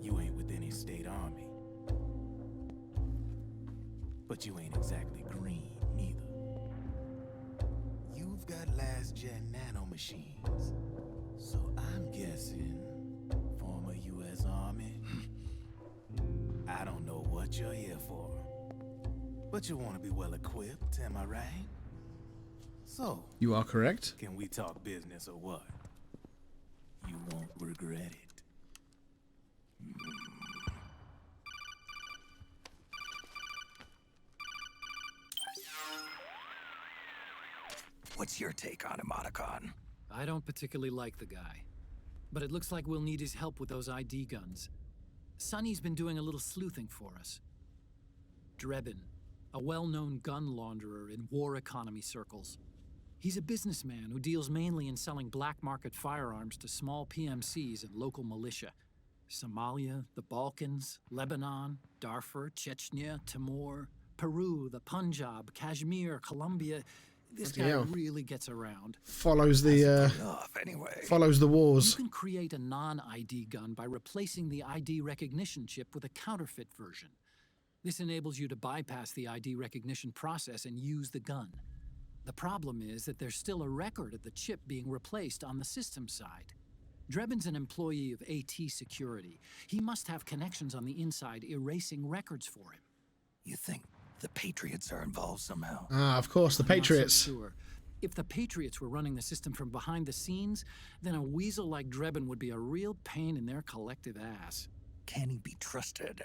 P: you ain't with any state army. But you ain't exactly green, neither. You've got last-gen nanomachines. So I'm guessing former U.S. Army. I don't know what you're here for. But you want to be well-equipped, am I right? So,
A: you are correct.
P: Can we talk business or what? You won't regret it.
I: What's your take on him, Otacon?
J: I don't particularly like the guy, but it looks like we'll need his help with those ID guns. Sonny's been doing a little sleuthing for us. Drebin, a well-known gun launderer in war economy circles. He's a businessman who deals mainly in selling black market firearms to small PMCs and local militia. Somalia, the Balkans, Lebanon, Darfur, Chechnya, Timor, Peru, the Punjab, Kashmir, Colombia. This guy really gets around.
A: Follows the follows the wars.
J: You can create a non-ID gun by replacing the ID recognition chip with a counterfeit version. This enables you to bypass the ID recognition process and use the gun. The problem is that there's still a record of the chip being replaced on the system side. Drebin's an employee of AT Security. He must have connections on the inside erasing records for him.
I: You think the Patriots are involved somehow?
A: Ah, of course, the Patriots.
J: I'm not so sure. If the Patriots were running the system from behind the scenes, then a weasel like Drebin would be a real pain in their collective ass.
I: Can he be trusted?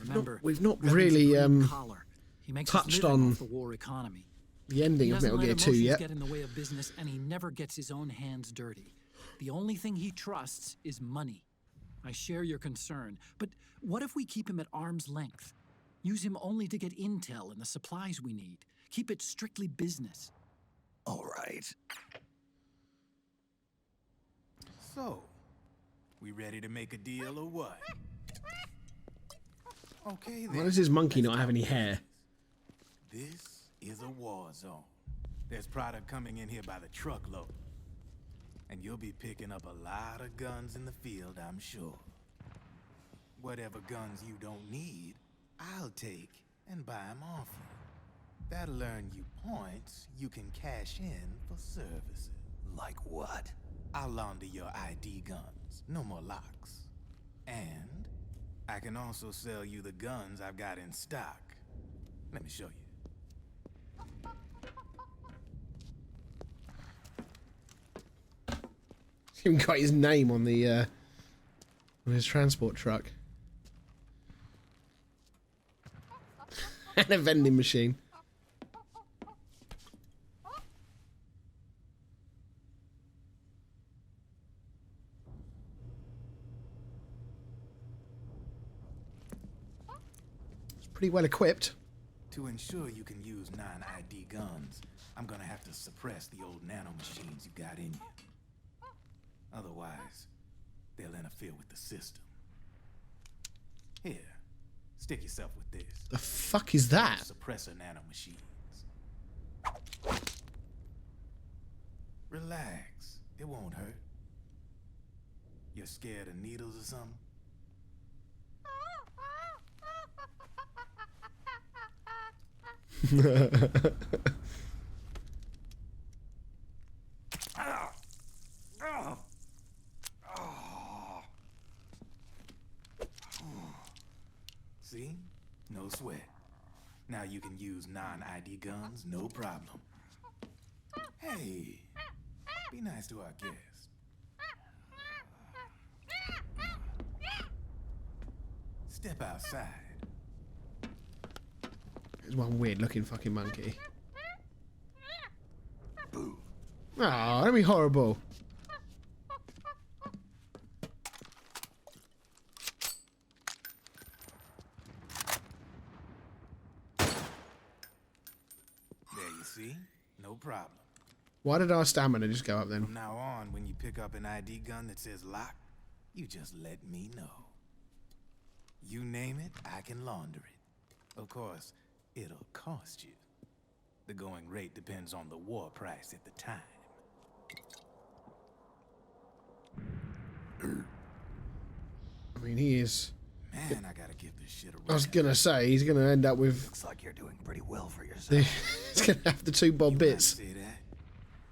J: Remember,
A: we've not
J: Drebin's
A: really
J: a green collar. He makes his
A: touched
J: living
A: on
J: off the war economy.
A: the ending of Metal Gear 2 yet.
J: He doesn't let emotions get in the way of business, and he never gets his own hands dirty. The only thing he trusts is money. I share your concern, but what if we keep him at arm's length? Use him only to get intel and the supplies we need. Keep it strictly business.
I: All right.
P: So, we ready to make a deal or what? Okay then.
A: Why does his monkey not have any hair?
P: This is a war zone. There's product coming in here by the truckload. And you'll be picking up a lot of guns in the field, I'm sure. Whatever guns you don't need, I'll take and buy them off you. That'll earn you points you can cash in for services.
I: Like what?
P: I'll launder your ID guns, no more locks. And I can also sell you the guns I've got in stock. Let me show you.
A: He's even got his name on the on his transport truck. And a vending machine. It's pretty well equipped.
P: To ensure you can use non-ID guns, I'm gonna have to suppress the old nanomachines you got in you. Otherwise, they'll interfere with the system. Here, stick yourself with this.
A: The fuck is that?
P: Suppressor nanomachines. Relax, it won't hurt. You're scared of needles or something? See? No sweat. Now you can use non-ID guns, no problem. Hey, be nice to our guest. Step outside.
A: There's one weird looking fucking monkey. Oh, don't be horrible.
P: There you see? No problem.
A: Why did our stamina just go up then?
P: From now on, when you pick up an ID gun that says lock, you just let me know. You name it, I can launder it. Of course, it'll cost you. The going rate depends on the war price at the time.
A: I mean, he is...
P: Man, I gotta give this shit a rest.
A: I was gonna say, he's gonna end up with...
I: Looks like you're doing pretty well for yourself.
A: He's gonna have the 2 bob bits.
P: See that?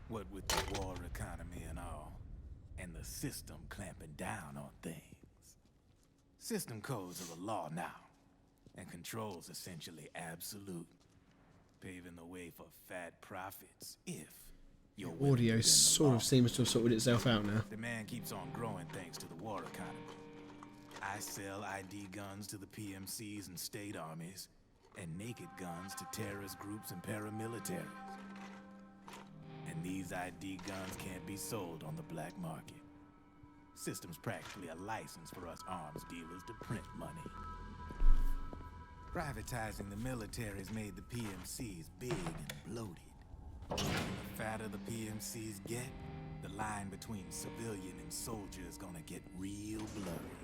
P: What with the war economy and all, and the system clamping down on things. System codes are the law now, and control's essentially absolute, paving the way for fat profits if you're willing to
A: Audio
P: bend the
A: sort
P: law.
A: of seems to have sorted itself out now.
P: Demand keeps on growing thanks to the war economy. I sell ID guns to the PMCs and state armies, and naked guns to terrorist groups and paramilitaries. and these ID guns can't be sold on the black market. System's practically a license for us arms dealers to print money. Privatizing the military's made the PMCs big and bloated. The fatter the PMCs get, the line between civilian and soldier is gonna get real blurry.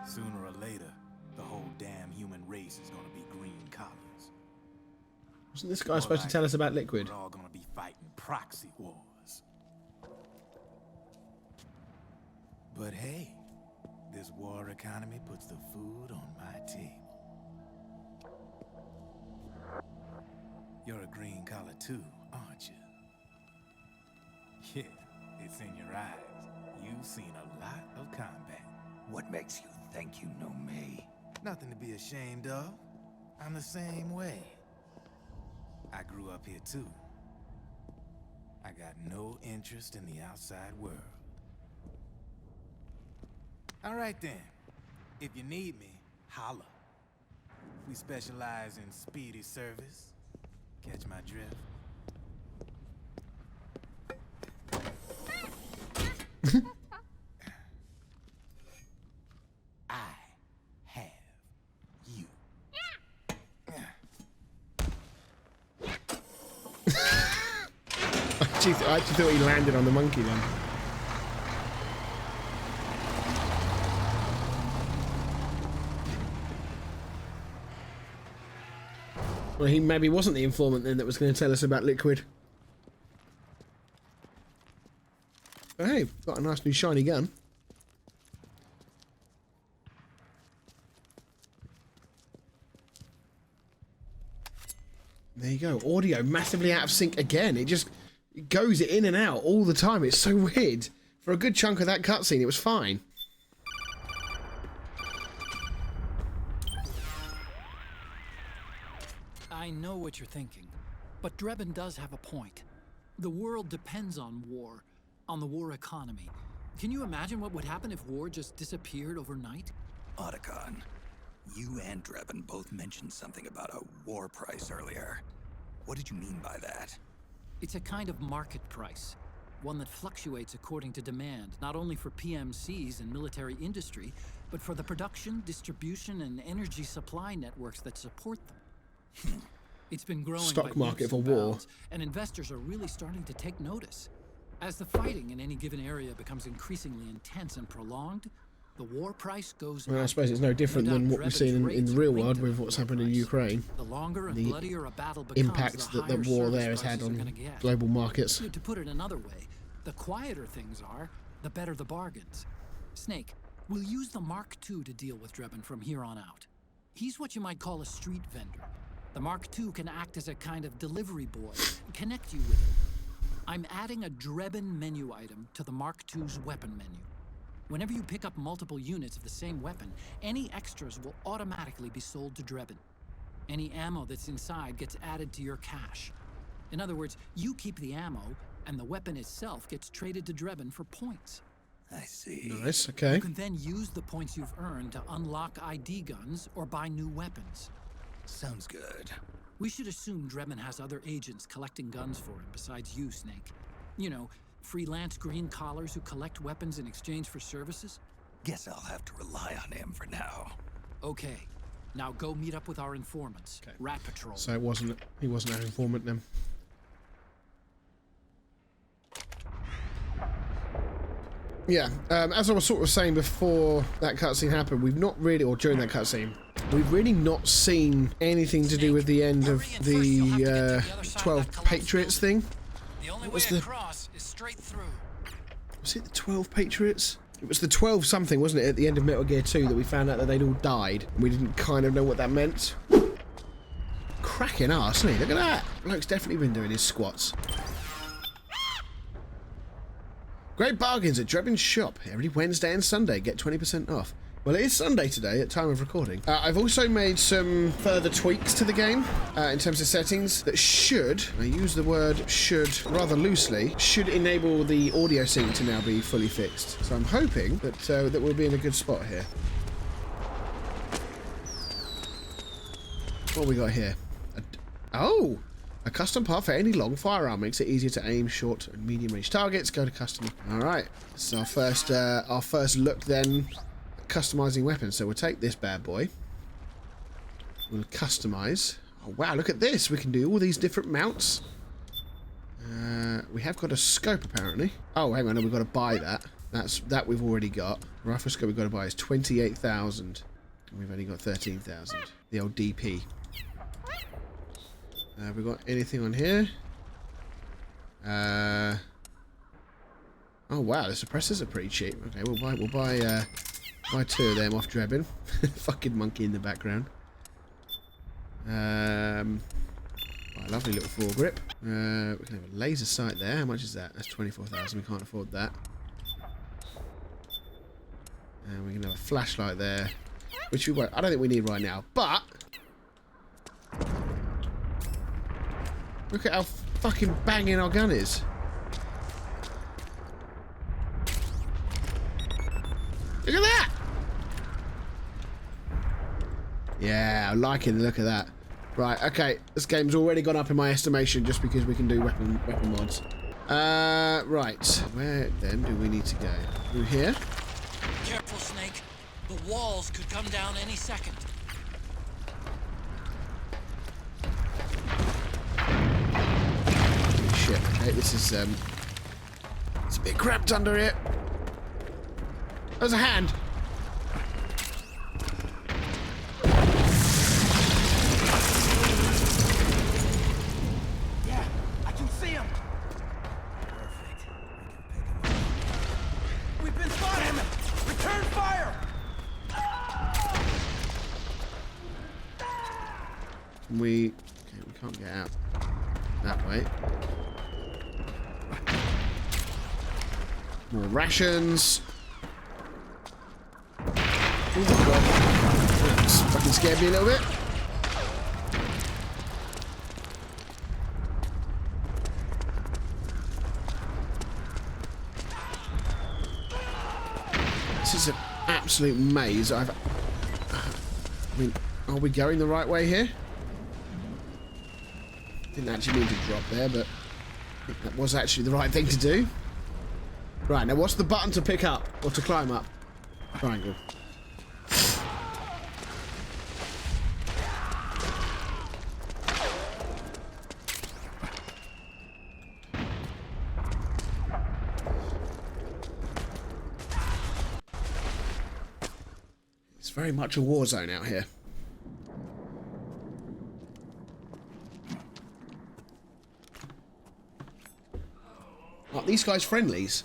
P: Sooner or later, the whole damn human race is gonna be green collars.
A: Wasn't this guy supposed to tell us about Liquid?
P: We're all gonna be fighting proxy wars. But hey, this war economy puts the food on my table. You're a green collar too, aren't you? Yeah, it's in your eyes. You've seen a lot of combat.
I: What makes you think you know me?
P: Nothing to be ashamed of. I'm the same way. I grew up here too. I got no interest in the outside world. All right then. If you need me, holla. We specialize in speedy service. Catch my drift? I have you.
A: I actually thought he landed on the monkey then. Well, he maybe wasn't the informant then that was going to tell us about Liquid. But hey, got a nice new shiny gun. There you go. Audio massively out of sync again. It just goes in and out all the time. It's so weird. For a good chunk of that cutscene, it was fine.
J: I know what you're thinking, but Drebin does have a point. The world depends on war, on the war economy. Can you imagine what would happen if war just disappeared overnight?
I: Otacon, you and Drebin both mentioned something about a war price earlier. What did you mean by that?
J: It's a kind of market price, one that fluctuates according to demand, not only for PMCs and military industry, but for the production, distribution, and energy supply networks that support them. It's been growing
A: Stock
J: by
A: market
J: leaps
A: for
J: and
A: war.
J: bounds, and investors are really starting to take notice. As the fighting in any given area becomes increasingly intense and prolonged, the war price goes
A: Well, I
J: up.
A: suppose it's no different than what we've seen in the real world
J: rates
A: with what's happened in Ukraine.
J: The longer and
A: The
J: bloodier a battle becomes,
A: impact
J: the
A: that the
J: higher
A: war
J: service
A: there has had
J: prices are gonna
A: on
J: get.
A: global markets.
J: To put it another way, the quieter things are, the better the bargains. Snake, we'll use the Mark II to deal with Drebin from here on out. He's what you might call a street vendor. The Mark II can act as a kind of delivery boy, connect you with it. I'm adding a Drebin menu item to the Mark II's weapon menu. Whenever you pick up multiple units of the same weapon, any extras will automatically be sold to Drebin. Any ammo that's inside gets added to your cache. In other words, you keep the ammo, and the weapon itself gets traded to Drebin for points.
I: I see.
A: Nice, okay.
J: You can then use the points you've earned to unlock ID guns or buy new weapons.
I: Sounds good.
J: We should assume Drebin has other agents collecting guns for him besides you, Snake. You know, freelance green collars who collect weapons in exchange for services?
I: Guess I'll have to rely on him for now.
J: Okay. Now go meet up with our informants. Okay. Rat Patrol.
A: So he wasn't an informant then. Yeah, as I was sort of saying before that cutscene happened, we've not really, or during that cutscene, we've really not seen anything to do with the end of the 12 Patriots thing. What was
J: across is straight through.
A: Was it the 12 Patriots? It was the 12 something, wasn't it, at the end of Metal Gear 2 that we found out that they'd all died. We didn't kind of know what that meant. Cracking arse, isn't he? Look at that. Bloke's definitely been doing his squats. Great bargains at Drebin's shop. Every Wednesday and Sunday. Get 20% off. Well, it is Sunday today at time of recording. I've also made some further tweaks to the game in terms of settings that should, I use the word should rather loosely, should enable the audio sync to now be fully fixed. So I'm hoping that, that we'll be in a good spot here. What we got here? Oh! A custom part for any long firearm makes it easier to aim short and medium range targets. Go to custom. Alright. This is our first look then at customizing weapons. So we'll take this bad boy. We'll customize. Oh wow, look at this. We can do all these different mounts. We have got a scope apparently. Oh, hang on, no, we've got to buy that. That we've already got. Rifle scope we've got to buy is 28,000. We've only got 13,000. The old DP. Have we got anything on here? Oh wow, the suppressors are pretty cheap. Okay, we'll buy 2 of them off Drebin. Fucking monkey in the background. Oh, lovely little foregrip. We can have a laser sight there. How much is that? That's 24,000. We can't afford that. And we can have a flashlight there, which we won't. I don't think we need right now. But look at how fucking banging our gun is. Look at that! Yeah, I'm liking the look of that. Right, okay. This game's already gone up in my estimation just because we can do weapon mods. Right. Where then do we need to go? Through here?
J: Careful, Snake. The walls could come down any second.
A: Shit, okay, this is it's a bit cramped under here. There's a hand.
M: Yeah, I can see him. Perfect. We've been spotted. Return fire.
A: We can't get out that way. More rations. Oh my god. That's fucking scared me a little bit. This is an absolute maze. I mean, are we going the right way here? Didn't actually mean to drop there, but I think that was actually the right thing to do. Right, now what's the button to pick up or to climb up? Triangle. It's very much a war zone out here. Are these guys friendlies?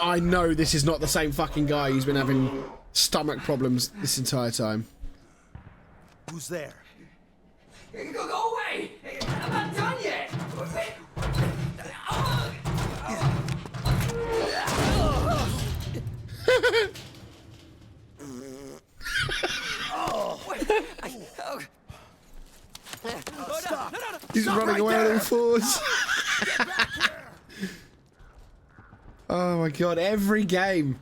A: I know this is not the same fucking guy who's been having stomach problems this entire time.
M: Who's there?
Q: Go away! I'm not done yet!
A: He's running away on all fours. Oh my god, every game.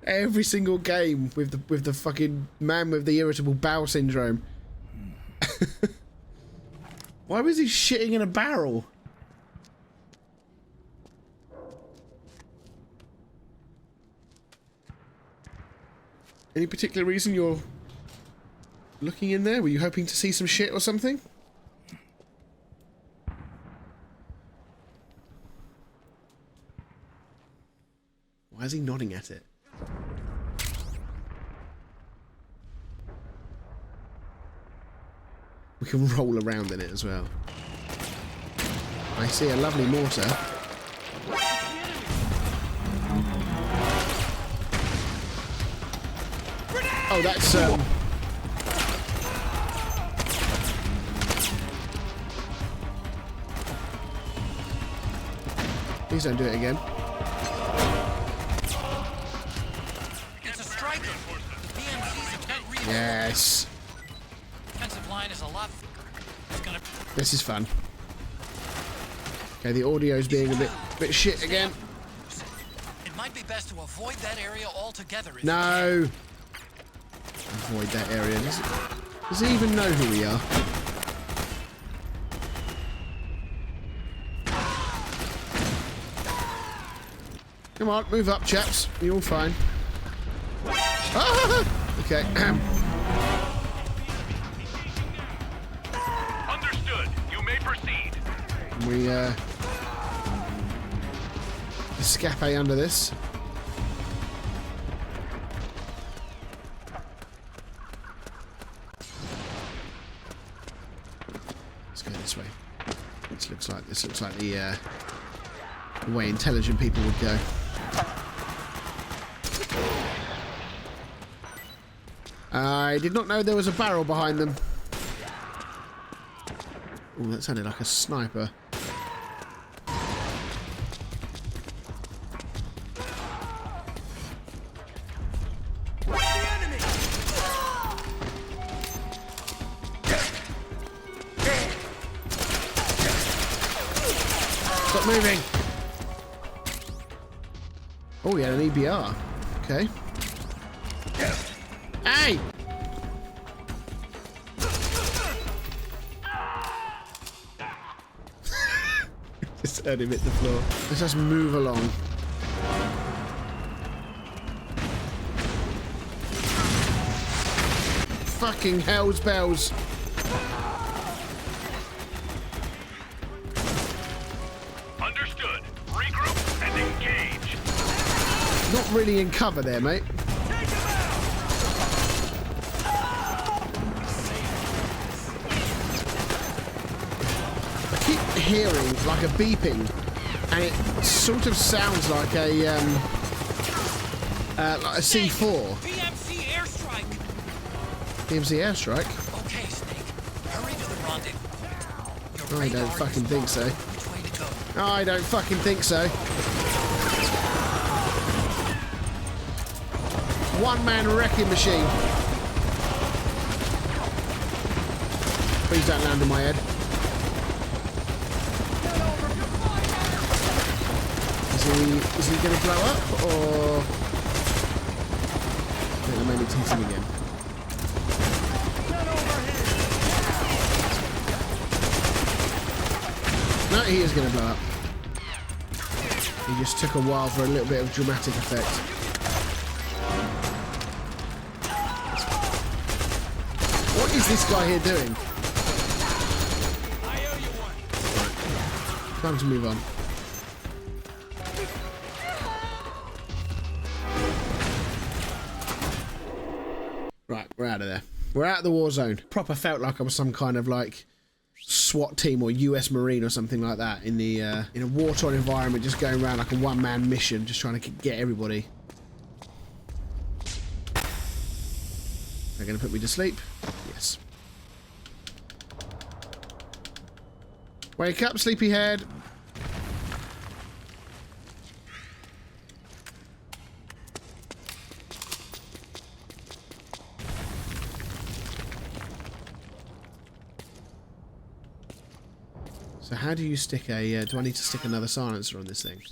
A: Every single game with the fucking man with the irritable bowel syndrome. Why was he shitting in a barrel? Any particular reason you're looking in there? Were you hoping to see some shit or something? Why is he nodding at it? We can roll around in it as well. I see a lovely mortar. Oh, that's please don't do it again.
J: It's a striker. The PMC's a pet reader.
A: Yes.
J: Defensive line is a lot.
A: This is fun. Okay, the audio's being a bit shit again.
J: It might be best to avoid that area altogether.
A: No. Avoid that area. Does he even know who we are? Come on, move up, chaps. You're all fine. Ah! Okay.
N: Understood. You may proceed.
A: We escape under this. Let's go this way. This looks like the way intelligent people would go. I did not know there was a barrel behind them. Oh, that sounded like a sniper. Stop moving. Oh, he had an EBR. Okay. Hey! Just heard him hit the floor. Let's just move along. Fucking hell's bells.
N: Understood. Regroup and engage.
A: Not really in cover there, mate. Hearing like a beeping, and it sort of sounds like a C4.
J: PMC airstrike.
A: PMC airstrike.
J: Okay, Snake. Hurry to the rendezvous point.
A: I don't fucking think so. I don't fucking think so. One-man wrecking machine. Please don't land on my head. Is he going to blow up, or... I think maybe it's hit him again. No, he is going to blow up. He just took a while for a little bit of dramatic effect. What is this guy here doing? Right. Time to move on. Right, we're out of there. We're out of the war zone. Proper felt like I was some kind of like SWAT team or US Marine or something like that in the in a war-torn environment, just going around like a one-man mission, just trying to get everybody. They're going to put me to sleep? Yes. Wake up, sleepyhead. So how do you stick a... do I need to stick another silencer on this thing?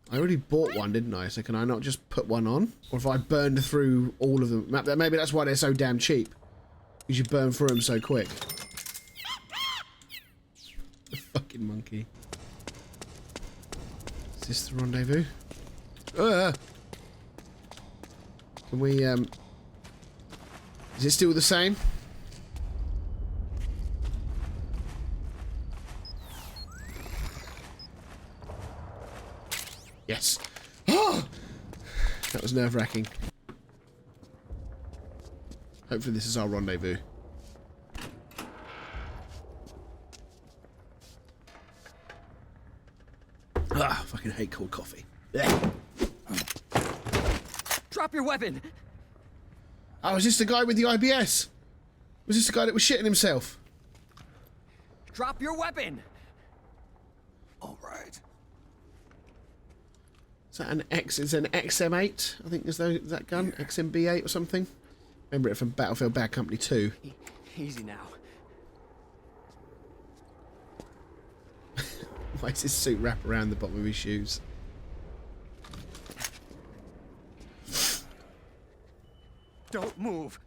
A: I already bought one, didn't I? So can I not just put one on? Or if I burned through all of them... Maybe that's why they're so damn cheap. Because you burn through them so quick. The fucking monkey. Is this the rendezvous? Can we, is it still the same? Yes. Oh! That was nerve-wracking. Hopefully this is our rendezvous. Ah, fucking hate cold coffee. Blech.
Q: Drop your weapon!
A: Oh, is this the guy with the IBS? Was this the guy that was shitting himself?
Q: Drop your weapon!
I: All right.
A: Is that an X? It's an XM8, I think is that gun? XMB8 or something? Remember it from Battlefield Bad Company 2.
R: Easy now.
A: Why does his suit wrap around the bottom of his shoes?
R: Don't move.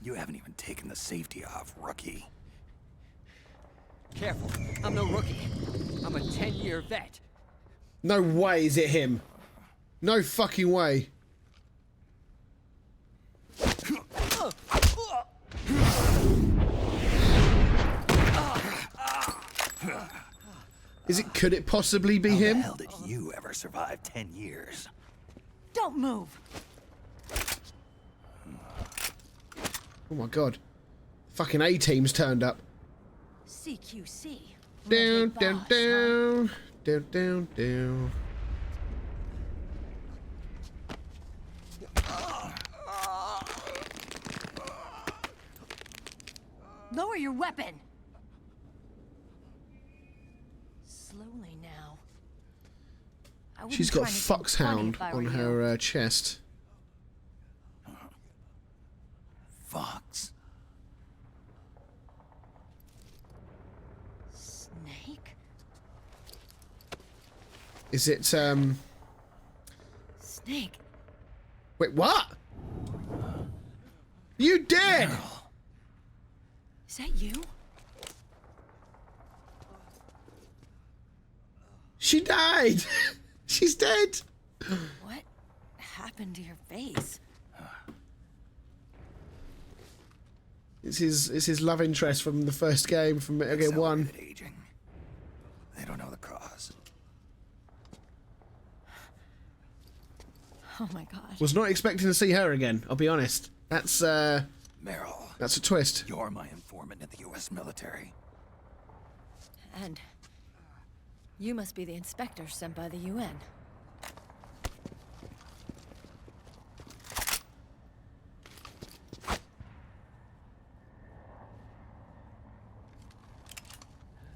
I: You haven't even taken the safety off, rookie.
R: Careful. I'm no rookie. I'm a 10-year vet.
A: No way is it him. No fucking way. Could it possibly be him?
I: How the hell did you ever survive 10 years?
D: Don't move.
A: Oh my god. Fucking A-team's turned up.
D: CQC.
A: Down, down, down. Down, down, down.
D: Lower your weapon. Slowly now.
A: She's got Foxhound on her chest.
I: Fox.
D: Snake?
A: Is it,
D: Snake?
A: Wait, what? You dead?
D: Is that you?
A: She died. She's dead.
D: What happened to your face?
A: It's his love interest from the first game, from Metal Gear 1.
I: Aging. They don't know the cause.
D: Oh my god.
A: Was not expecting to see her again, I'll be honest. That's
I: Meryl.
A: That's a twist.
I: You're my informant in the U.S. military.
D: And you must be the inspector sent by the UN.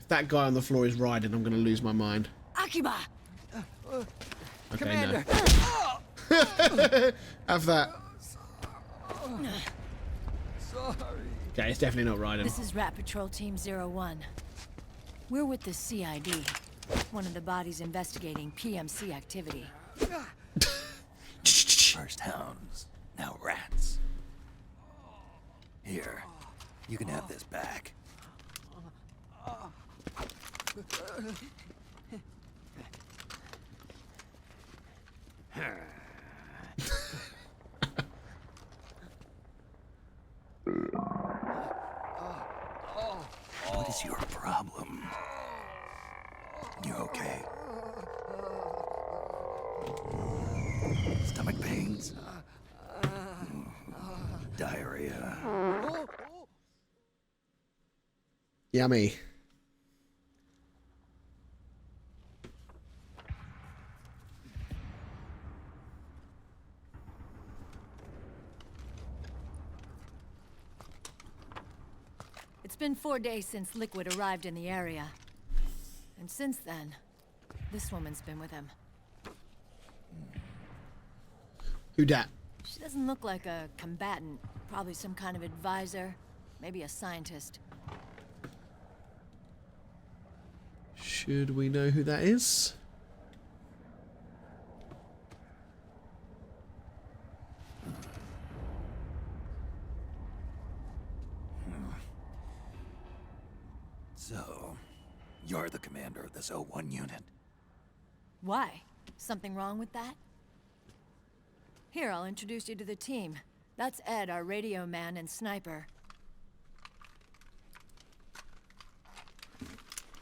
A: If that guy on the floor is riding, I'm going to lose my mind.
D: Akiba!
A: Okay,
D: Commander!
A: No. Have that.
R: Sorry.
A: Okay, it's definitely not riding.
D: This is Rat Patrol Team 01. We're with the CID, one of the bodies investigating PMC activity.
I: First hounds, now rats. Here, you can have this back. What is your problem? You okay? Stomach pains? Diarrhea?
A: Yummy.
D: It's been 4 days since Liquid arrived in the area. And since then, this woman's been with him.
A: Who dat?
D: She doesn't look like a combatant. Probably some kind of advisor. Maybe a scientist.
A: Should we know who that is?
I: So, you're the commander of this O1 unit.
D: Why? Something wrong with that? Here, I'll introduce you to the team. That's Ed, our radio man and sniper.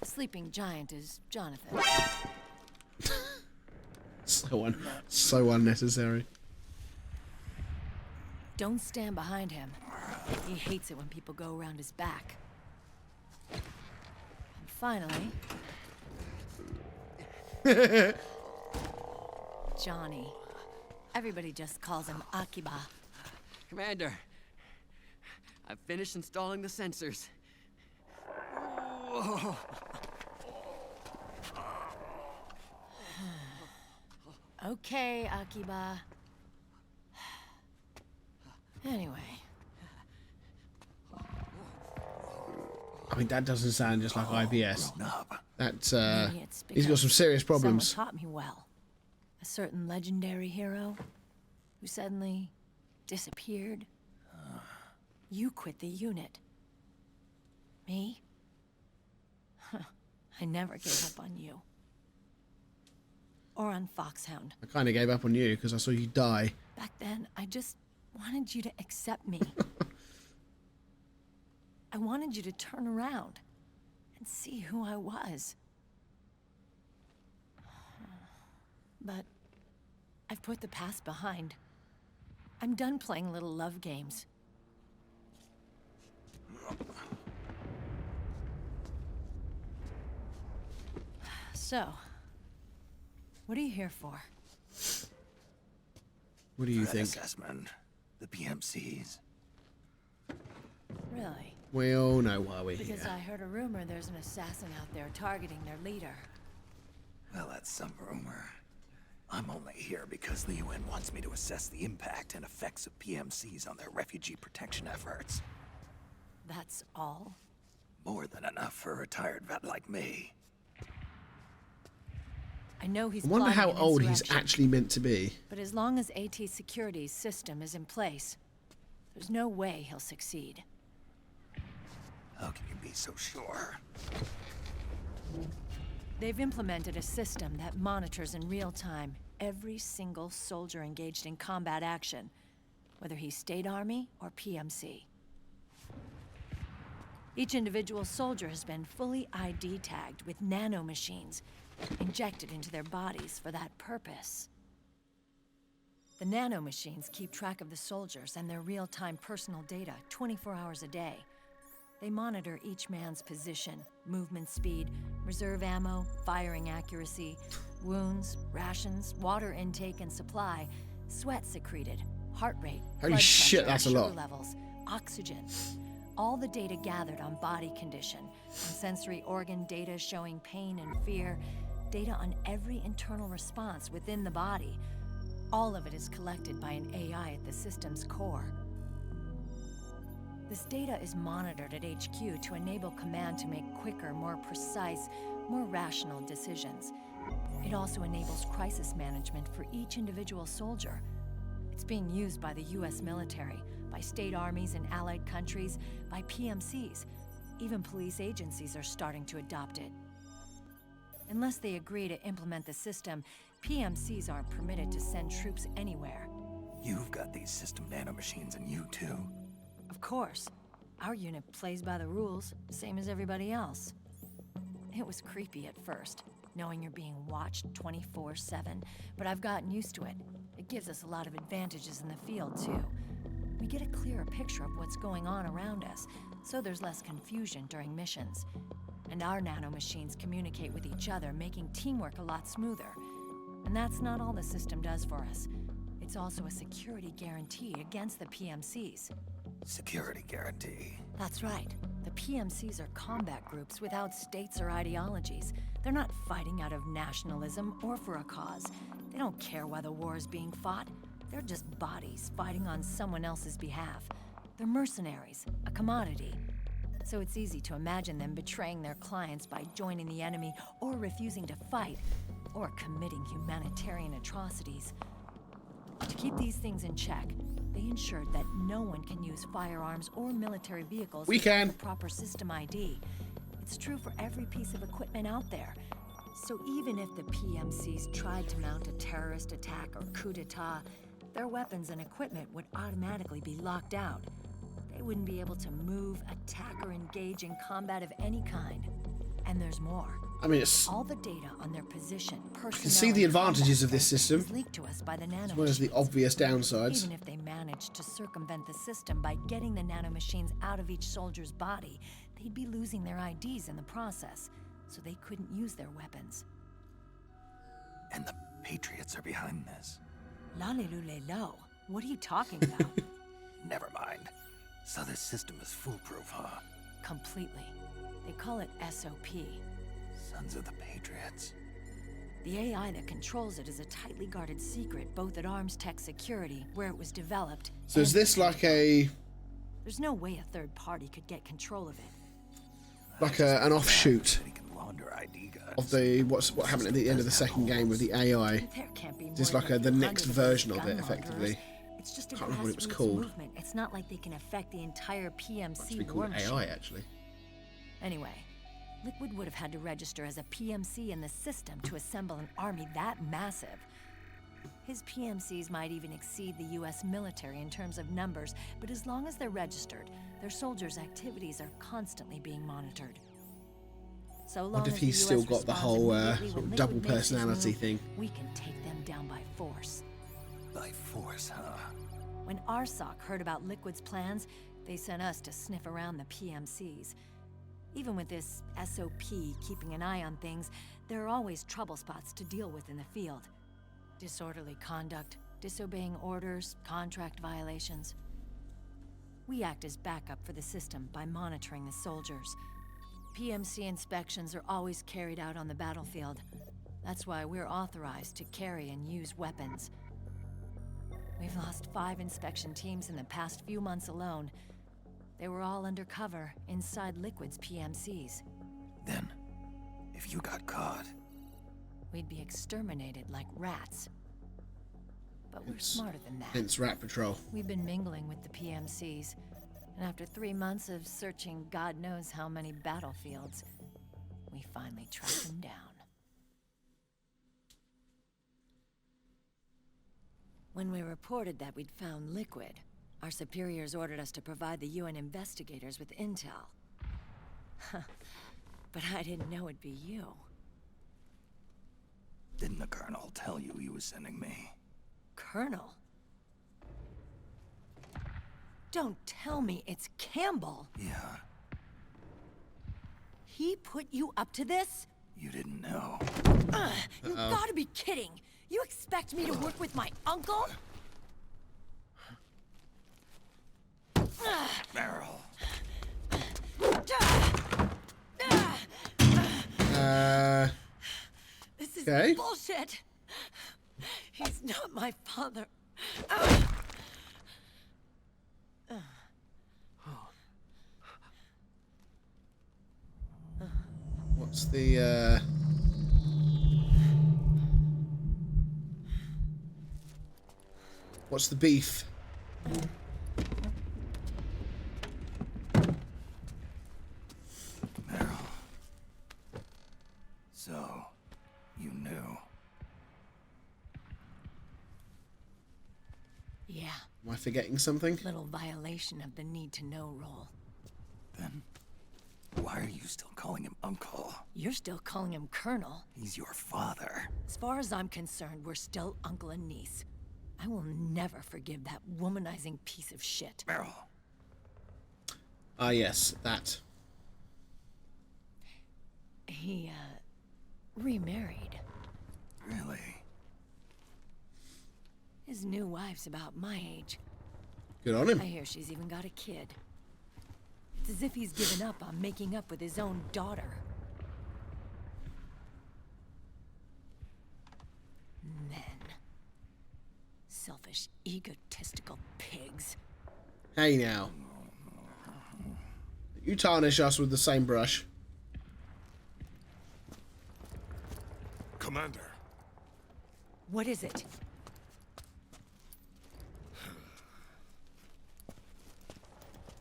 D: The sleeping giant is Jonathan.
A: So unnecessary.
D: Don't stand behind him. He hates it when people go around his back. And finally... Johnny. Everybody just calls him Akiba.
R: Commander, I've finished installing the sensors.
S: Okay, Akiba. Anyway.
A: I mean, that doesn't sound just like IBS. That's,
S: Maybe it's
A: he's got some serious problems.
S: Someone taught me well. A certain legendary hero who suddenly disappeared. You quit the unit. Me? I never gave up on you. Or on Foxhound.
A: I kind of gave up on you because I saw you die.
S: Back then, I just wanted you to accept me. I wanted you to turn around and see who I was. But I've put the past behind. I'm done playing little love games. So, what are you here for?
A: What do you
I: Threat
A: think?
I: Assessment. The PMCs.
S: Really?
A: We all know why we're
S: Because
A: here.
S: I heard a rumor there's an assassin out there targeting their leader.
I: Well, that's some rumor. I'm only here because the UN wants me to assess the impact and effects of PMCs on their refugee protection efforts.
S: That's all?
I: More than enough for a retired vet like me.
S: I know he's
A: I wonder how
S: plotting an
A: old he's
S: insurrection,
A: actually meant to be.
S: But as long as AT Security's system is in place, there's no way he'll succeed.
I: How can you be so sure?
S: They've implemented a system that monitors in real time every single soldier engaged in combat action, whether he's State Army or PMC. Each individual soldier has been fully ID tagged with nanomachines injected into their bodies for that purpose. The nanomachines keep track of the soldiers and their real-time personal data 24 hours a day. They monitor each man's position, movement speed, reserve ammo, firing accuracy, wounds, rations, water intake and supply, sweat secreted, heart rate,
A: Holy
S: blood
A: shit,
S: pressure,
A: that's a
S: sugar
A: lot.
S: levels, oxygen. All the data gathered on body condition, on sensory organ data showing pain and fear, data on every internal response within the body. All of it is collected by an AI at the system's core. This data is monitored at HQ to enable command to make quicker, more precise, more rational decisions. It also enables crisis management for each individual soldier. It's being used by the US military, by state armies in allied countries, by PMCs. Even police agencies are starting to adopt it. Unless they agree to implement the system, PMCs aren't permitted to send troops anywhere.
I: You've got these system nanomachines in you too.
S: Of course. Our unit plays by the rules, same as everybody else. It was creepy at first, knowing you're being watched 24/7, but I've gotten used to it. It gives us a lot of advantages in the field, too. We get a clearer picture of what's going on around us, so there's less confusion during missions. And our nanomachines communicate with each other, making teamwork a lot smoother. And that's not all the system does for us. It's also a security guarantee against the PMCs.
I: Security guarantee.
S: That's right. The PMCs are combat groups without states or ideologies. They're not fighting out of nationalism or for a cause. They don't care why the war is being fought. They're just bodies fighting on someone else's behalf. They're mercenaries, a commodity. So it's easy to imagine them betraying their clients by joining the enemy or refusing to fight, or committing humanitarian atrocities. To keep these things in check, they ensured that no one can use firearms or military vehicles without the proper system ID. It's true for every piece of equipment out there. So even if the PMCs tried to mount a terrorist attack or coup d'etat, their weapons and equipment would automatically be locked out. They wouldn't be able to move, attack, or engage in combat of any kind. And there's more.
A: I mean, it's...
S: all the data on their position, personnel,
A: I can see the advantages of this system,
S: is leaked to us by the nanomachines.
A: as well as the obvious downsides.
S: Even if they managed to circumvent the system by getting the nanomachines out of each soldier's body, they'd be losing their IDs in the process, so they couldn't use their weapons.
I: And the Patriots are behind this.
S: Lalilulelo, what are you talking about?
I: Never mind. So this system is foolproof, huh?
S: Completely. They call it SOP.
I: Sons of the Patriots.
S: The AI that controls it is a tightly guarded secret, both at Arms Tech Security, where it was developed.
A: So is this like a...
S: There's no way a third party could get control of it.
A: Like an offshoot of the what happened at the end of the second game with the AI. Just like the next version of it, effectively.
S: It's just a
A: I can't remember what it was
S: grassroots
A: called.
S: movement. It's not like they can affect the entire PMC
A: It's be
S: war
A: called
S: machine.
A: AI, actually.
S: Anyway, Liquid would have had to register as a PMC in the system to assemble an army that massive. His PMCs might even exceed the US military in terms of numbers, but as long as they're registered, their soldiers' activities are constantly being monitored. So long
A: What if
S: as the
A: he's
S: US
A: still got the
S: responds
A: whole
S: immediately
A: sort
S: when
A: of double
S: Liquid makes his
A: personality
S: move,
A: thing?
S: we can take them down by force.
I: By force, huh?
S: When RSOC heard about Liquid's plans, they sent us to sniff around the PMCs. Even with this SOP keeping an eye on things, there are always trouble spots to deal with in the field. Disorderly conduct, disobeying orders, contract violations. We act as backup for the system by monitoring the soldiers. PMC inspections are always carried out on the battlefield. That's why we're authorized to carry and use weapons. We've lost 5 inspection teams in the past few months alone. They were all undercover inside Liquid's PMCs.
I: Then, if you got caught...
S: We'd be exterminated like rats. But we're smarter than that.
A: Hence Rat Patrol.
S: We've been mingling with the PMCs, and after 3 months of searching God knows how many battlefields, we finally tracked them down. When we reported that we'd found Liquid, our superiors ordered us to provide the UN investigators with intel. But I didn't know it'd be you.
I: Didn't the Colonel tell you he was sending me?
S: Colonel? Don't tell me it's Campbell.
I: Yeah.
S: He put you up to this?
I: You didn't know.
S: You gotta be kidding! You expect me to work with my uncle?
I: Meryl.
S: This is
A: Okay.
S: bullshit. He's not my father.
A: What's the what's the beef?
I: Meryl. So, you knew.
S: Yeah.
A: Am I forgetting something?
S: Little violation of the need-to-know rule.
I: Then, why are you still calling him Uncle?
S: You're still calling him Colonel.
I: He's your father.
S: As far as I'm concerned, we're still uncle and niece. I will never forgive that womanizing piece of shit.
I: Meryl.
A: Ah, yes, that.
S: He, remarried.
I: Really?
S: His new wife's about my age.
A: Good on him.
S: I hear she's even got a kid. It's as if he's given up on making up with his own daughter. Men. Selfish, egotistical pigs.
A: Hey now. You tarnish us with the same brush.
T: Commander.
S: What is it?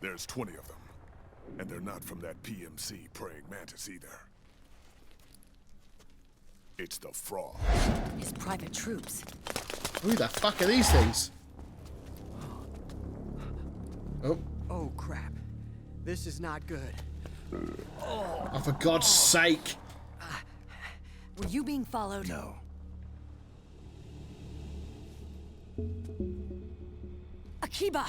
T: There's 20 of them. And they're not from that PMC praying mantis either. It's the Frog.
S: His private troops.
A: Who the fuck are these things? Oh.
R: Oh, crap. This is not good.
A: Oh, for God's sake.
S: Were you being followed?
I: No.
S: Akiba!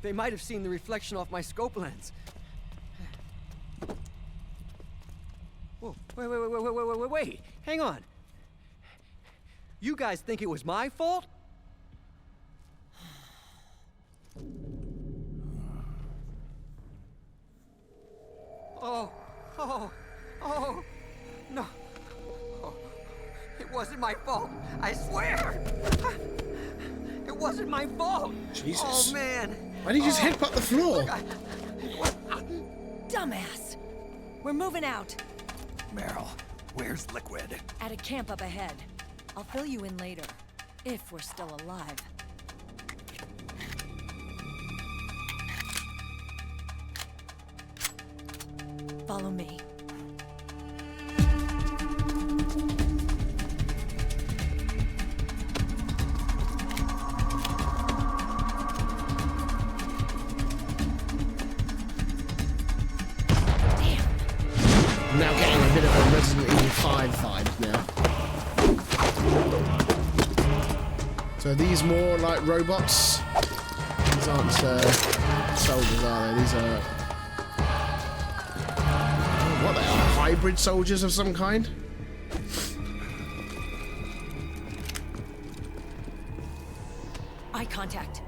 R: They might have seen the reflection off my scope lens. Whoa, wait. Hang on. You guys think it was my fault? Oh, no. my fault. I swear. It wasn't my fault.
A: Jesus.
R: Oh, man.
A: Why did you just headbutt the floor?
S: Dumbass. We're moving out.
I: Meryl, where's Liquid?
S: At a camp up ahead. I'll fill you in later. If we're still alive. Follow me.
A: I'm now getting a bit of a Resident Evil 5 vibe now. So are these more like robots? These aren't soldiers, are they? These are... what they are? Hybrid soldiers of some kind?
S: Eye contact.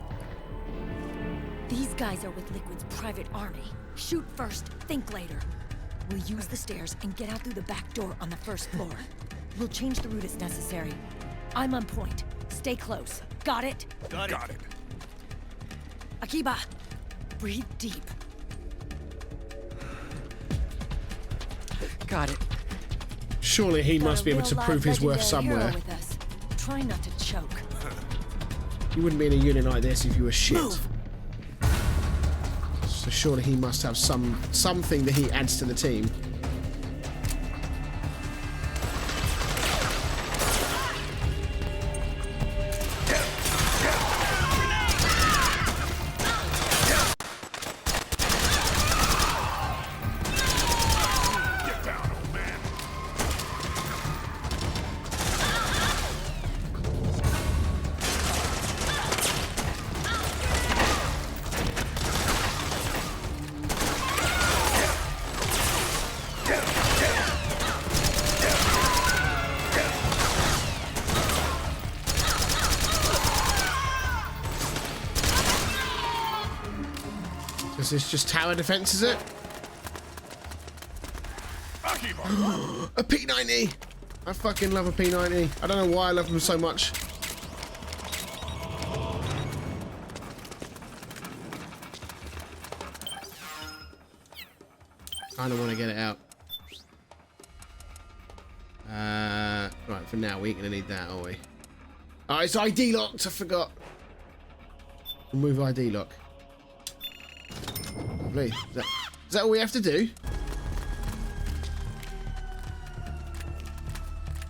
S: These guys are with Liquid's private army. Shoot first, think later. We'll use the stairs and get out through the back door on the first floor. We'll change the route as necessary. I'm on point. Stay close. Got it?
T: Got it.
S: Akiba, breathe deep.
R: Got it.
A: Surely he must be able to prove his worth somewhere.
S: With us. Try not to choke.
A: You wouldn't be in a unit like this if you were shit.
S: Move.
A: So surely he must have something that he adds to the team. Is this just tower defense, is it? A P90! I fucking love a P90. I don't know why I love them so much. Kinda wanna get it out. Right, for now we ain't gonna need that, are we? Oh, it's ID locked, I forgot. We'll move ID lock. Lovely. Is that all we have to do?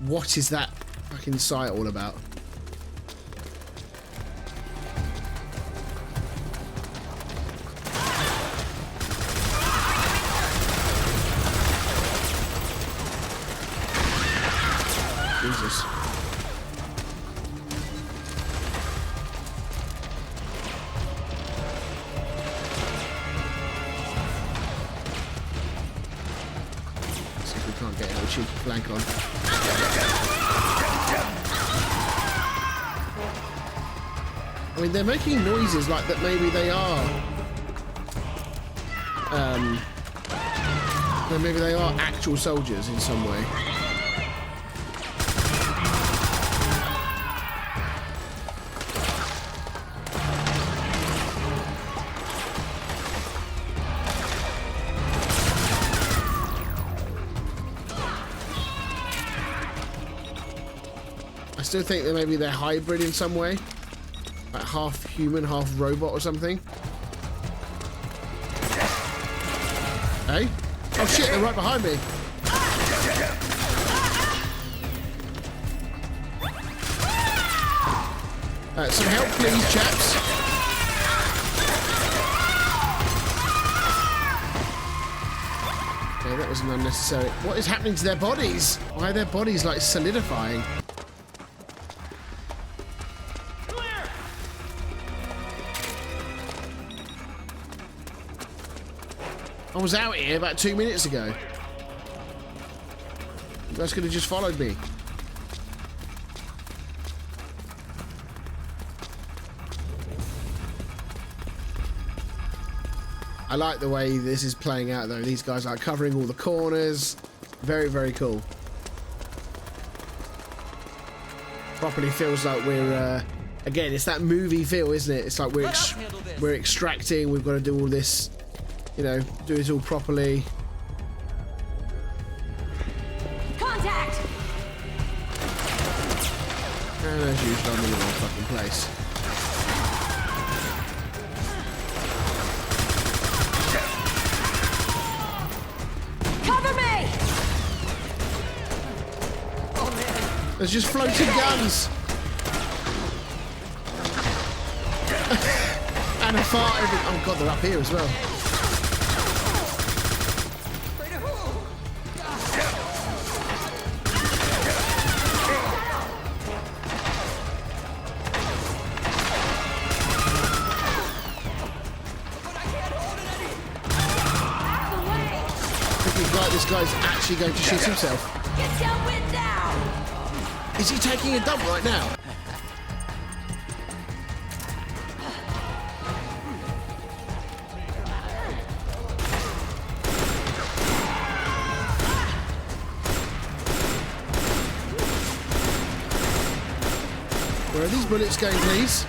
A: What is that fucking site all about? Jesus. Can't get a cheeky flank on. I mean, they're making noises like that. Maybe they are. Maybe they are actual soldiers in some way. I still think that maybe they're hybrid in some way. Like half human, half robot or something. Hey? Oh shit, they're right behind me. Some help please, chaps. Okay, that was an unnecessary... What is happening to their bodies? Why are their bodies like solidifying? I was out here about 2 minutes ago. You guys could have just followed me. I like the way this is playing out though. These guys are covering all the corners. Very, very cool. Properly feels like we're again, it's that movie feel, isn't it? It's like we're extracting, we've got to do all this, you know, do it all properly.
S: Contact!
A: And as usual, I'm in the wrong fucking place.
S: Cover me!
A: Oh man. There's just floating guns! And a fart every... Oh god, they're up here as well. This guy's actually going to shit himself.
S: Get down with now!
A: Is he taking a dump right now? Where are these bullets going, please?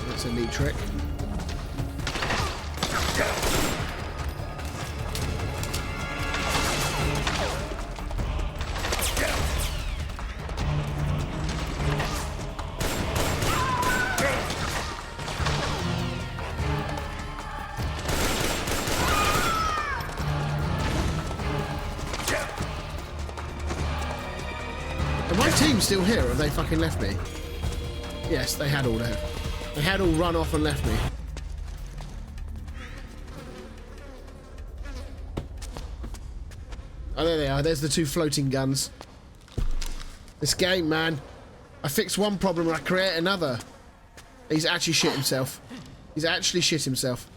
A: That's a neat trick. Are my team still here, or have they fucking left me? Yes, they had all that. They had all run off and left me. Oh, there they are. There's the two floating guns. This game, man. I fix one problem and I create another. He's actually shit himself. He's actually shit himself.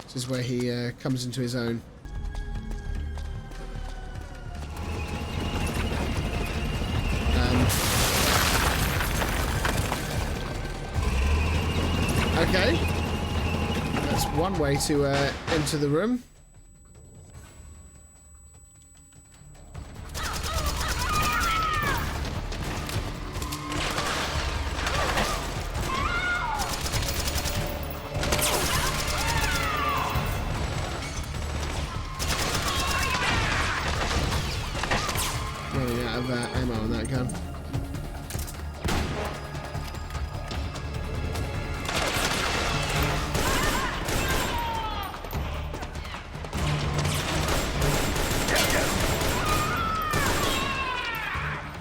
A: This is where he comes into his own. Okay. That's one way to enter the room. Running out of ammo on that gun.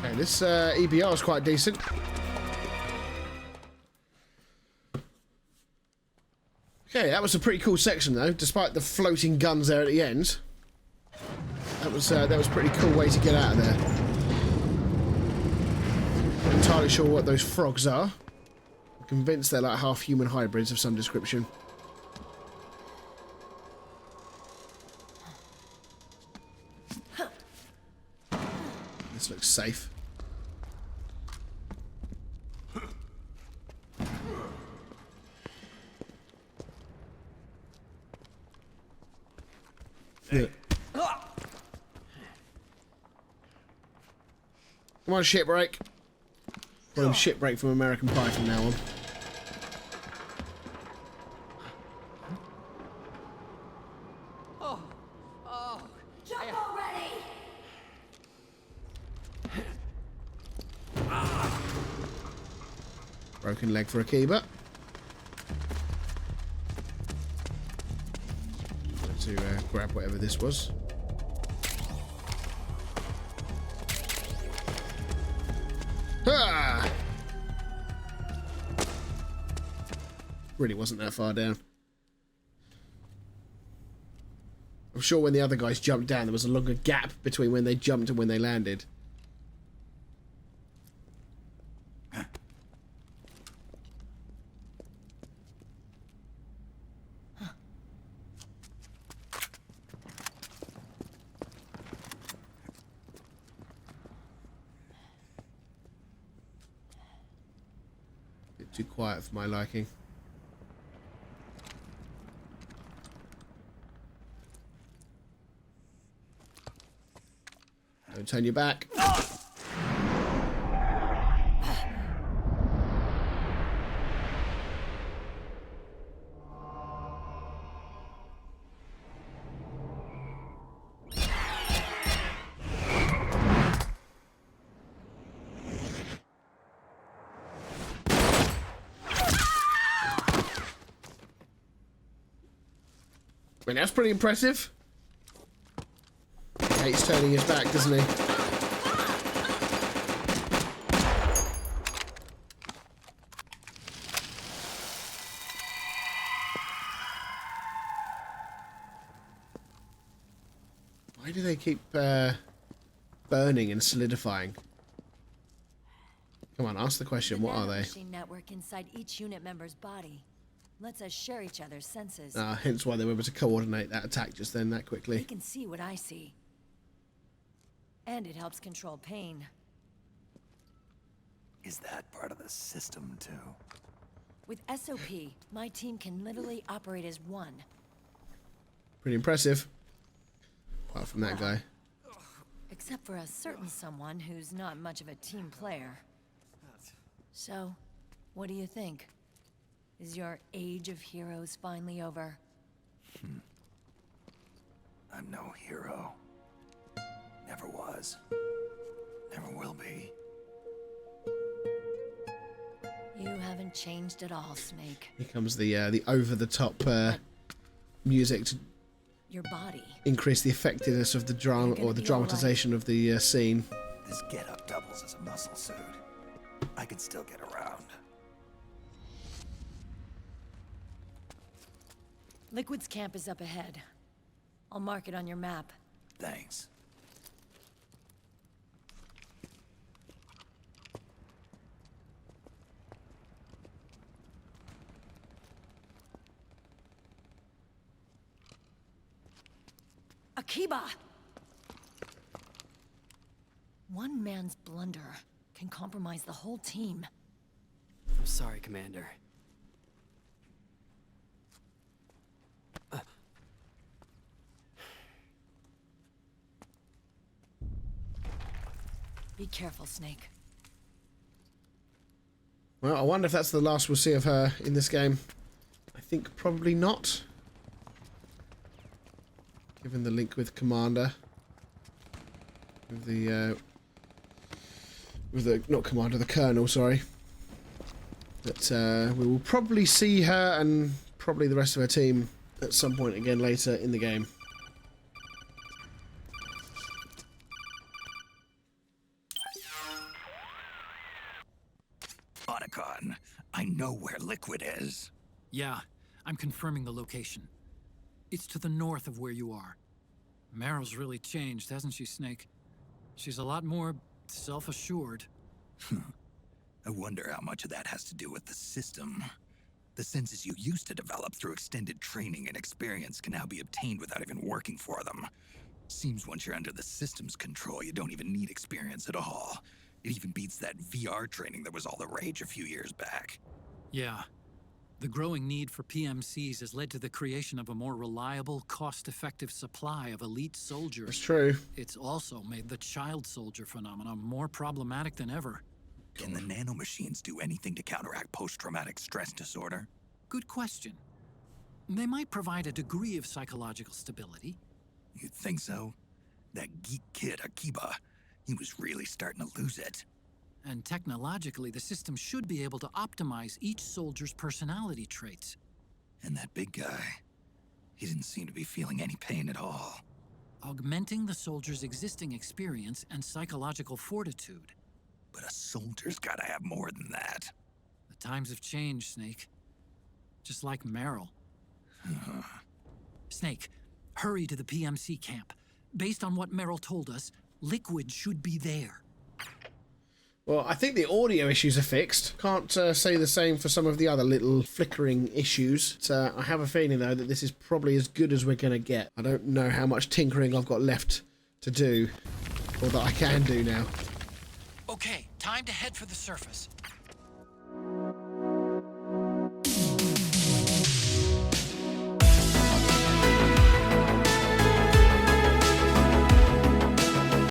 A: Okay, this EBR is quite decent. Okay, that was a pretty cool section though, despite the floating guns there at the end. That was a pretty cool way to get out of there. Not entirely sure what those frogs are. I'm convinced they're like half-human hybrids of some description. This looks safe. Yeah. Come on, shipwreck. Call him shipwreck from American Pie from now on.
S: Jump already!
A: Broken leg for Akiba. To grab whatever this was. Ha! Really wasn't that far down. I'm sure when the other guys jumped down, there was a longer gap between when they jumped and when they landed. Bit too quiet for my liking. Don't turn your back. I mean, that's pretty impressive. Hates turning his back, doesn't he? Why do they keep burning and solidifying? Come on, ask the question. What are they?
S: Machine network inside each unit member's body lets us share each other's senses.
A: Hence why they were able to coordinate that attack just then that quickly.
S: They can see what I see. And it helps control pain.
I: Is that part of the system, too?
S: With SOP, my team can literally operate as one.
A: Pretty impressive. Apart from that guy.
S: Except for a certain someone who's not much of a team player. So, what do you think? Is your age of heroes finally over?
I: I'm no hero. Never was. Never will be.
S: You haven't changed at all, Snake.
A: Here comes the over-the-top music to
S: your body
A: increase the effectiveness of the drama or the dramatization of the scene.
I: This get-up doubles as a muscle suit. I can still get around.
S: Liquid's camp is up ahead. I'll mark it on your map.
I: Thanks.
S: Akiba! One man's blunder can compromise the whole team.
R: I'm sorry, Commander.
S: Be careful, Snake.
A: Well, I wonder if that's the last we'll see of her in this game. I think probably not. Given the link with Commander. Not Commander, the Colonel, sorry. That we will probably see her and probably the rest of her team at some point again later in the game.
I: Otacon, I know where Liquid is.
J: Yeah, I'm confirming the location. It's to the north of where you are. Meryl's really changed, hasn't she, Snake? She's a lot more self-assured.
I: I wonder how much of that has to do with the system. The senses you used to develop through extended training and experience can now be obtained without even working for them. Seems once you're under the system's control, you don't even need experience at all. It even beats that VR training that was all the rage a few years back.
J: Yeah. The growing need for PMCs has led to the creation of a more reliable, cost-effective supply of elite soldiers.
A: That's true.
J: It's also made the child soldier phenomenon more problematic than ever.
I: Can the nanomachines do anything to counteract post-traumatic stress disorder?
J: Good question. They might provide a degree of psychological stability.
I: You'd think so? That geek kid, Akiba, he was really starting to lose it.
J: And technologically, the system should be able to optimize each soldier's personality traits.
I: And that big guy, he didn't seem to be feeling any pain at all.
J: Augmenting the soldier's existing experience and psychological fortitude.
I: But a soldier's gotta have more than that.
J: The times have changed, Snake. Just like Meryl. Snake, hurry to the PMC camp. Based on what Meryl told us, Liquid should be there.
A: Well, I think the audio issues are fixed. Can't say the same for some of the other little flickering issues. So I have a feeling, though, that this is probably as good as we're going to get. I don't know how much tinkering I've got left to do, or that I can do now.
J: Okay, time to head for the surface.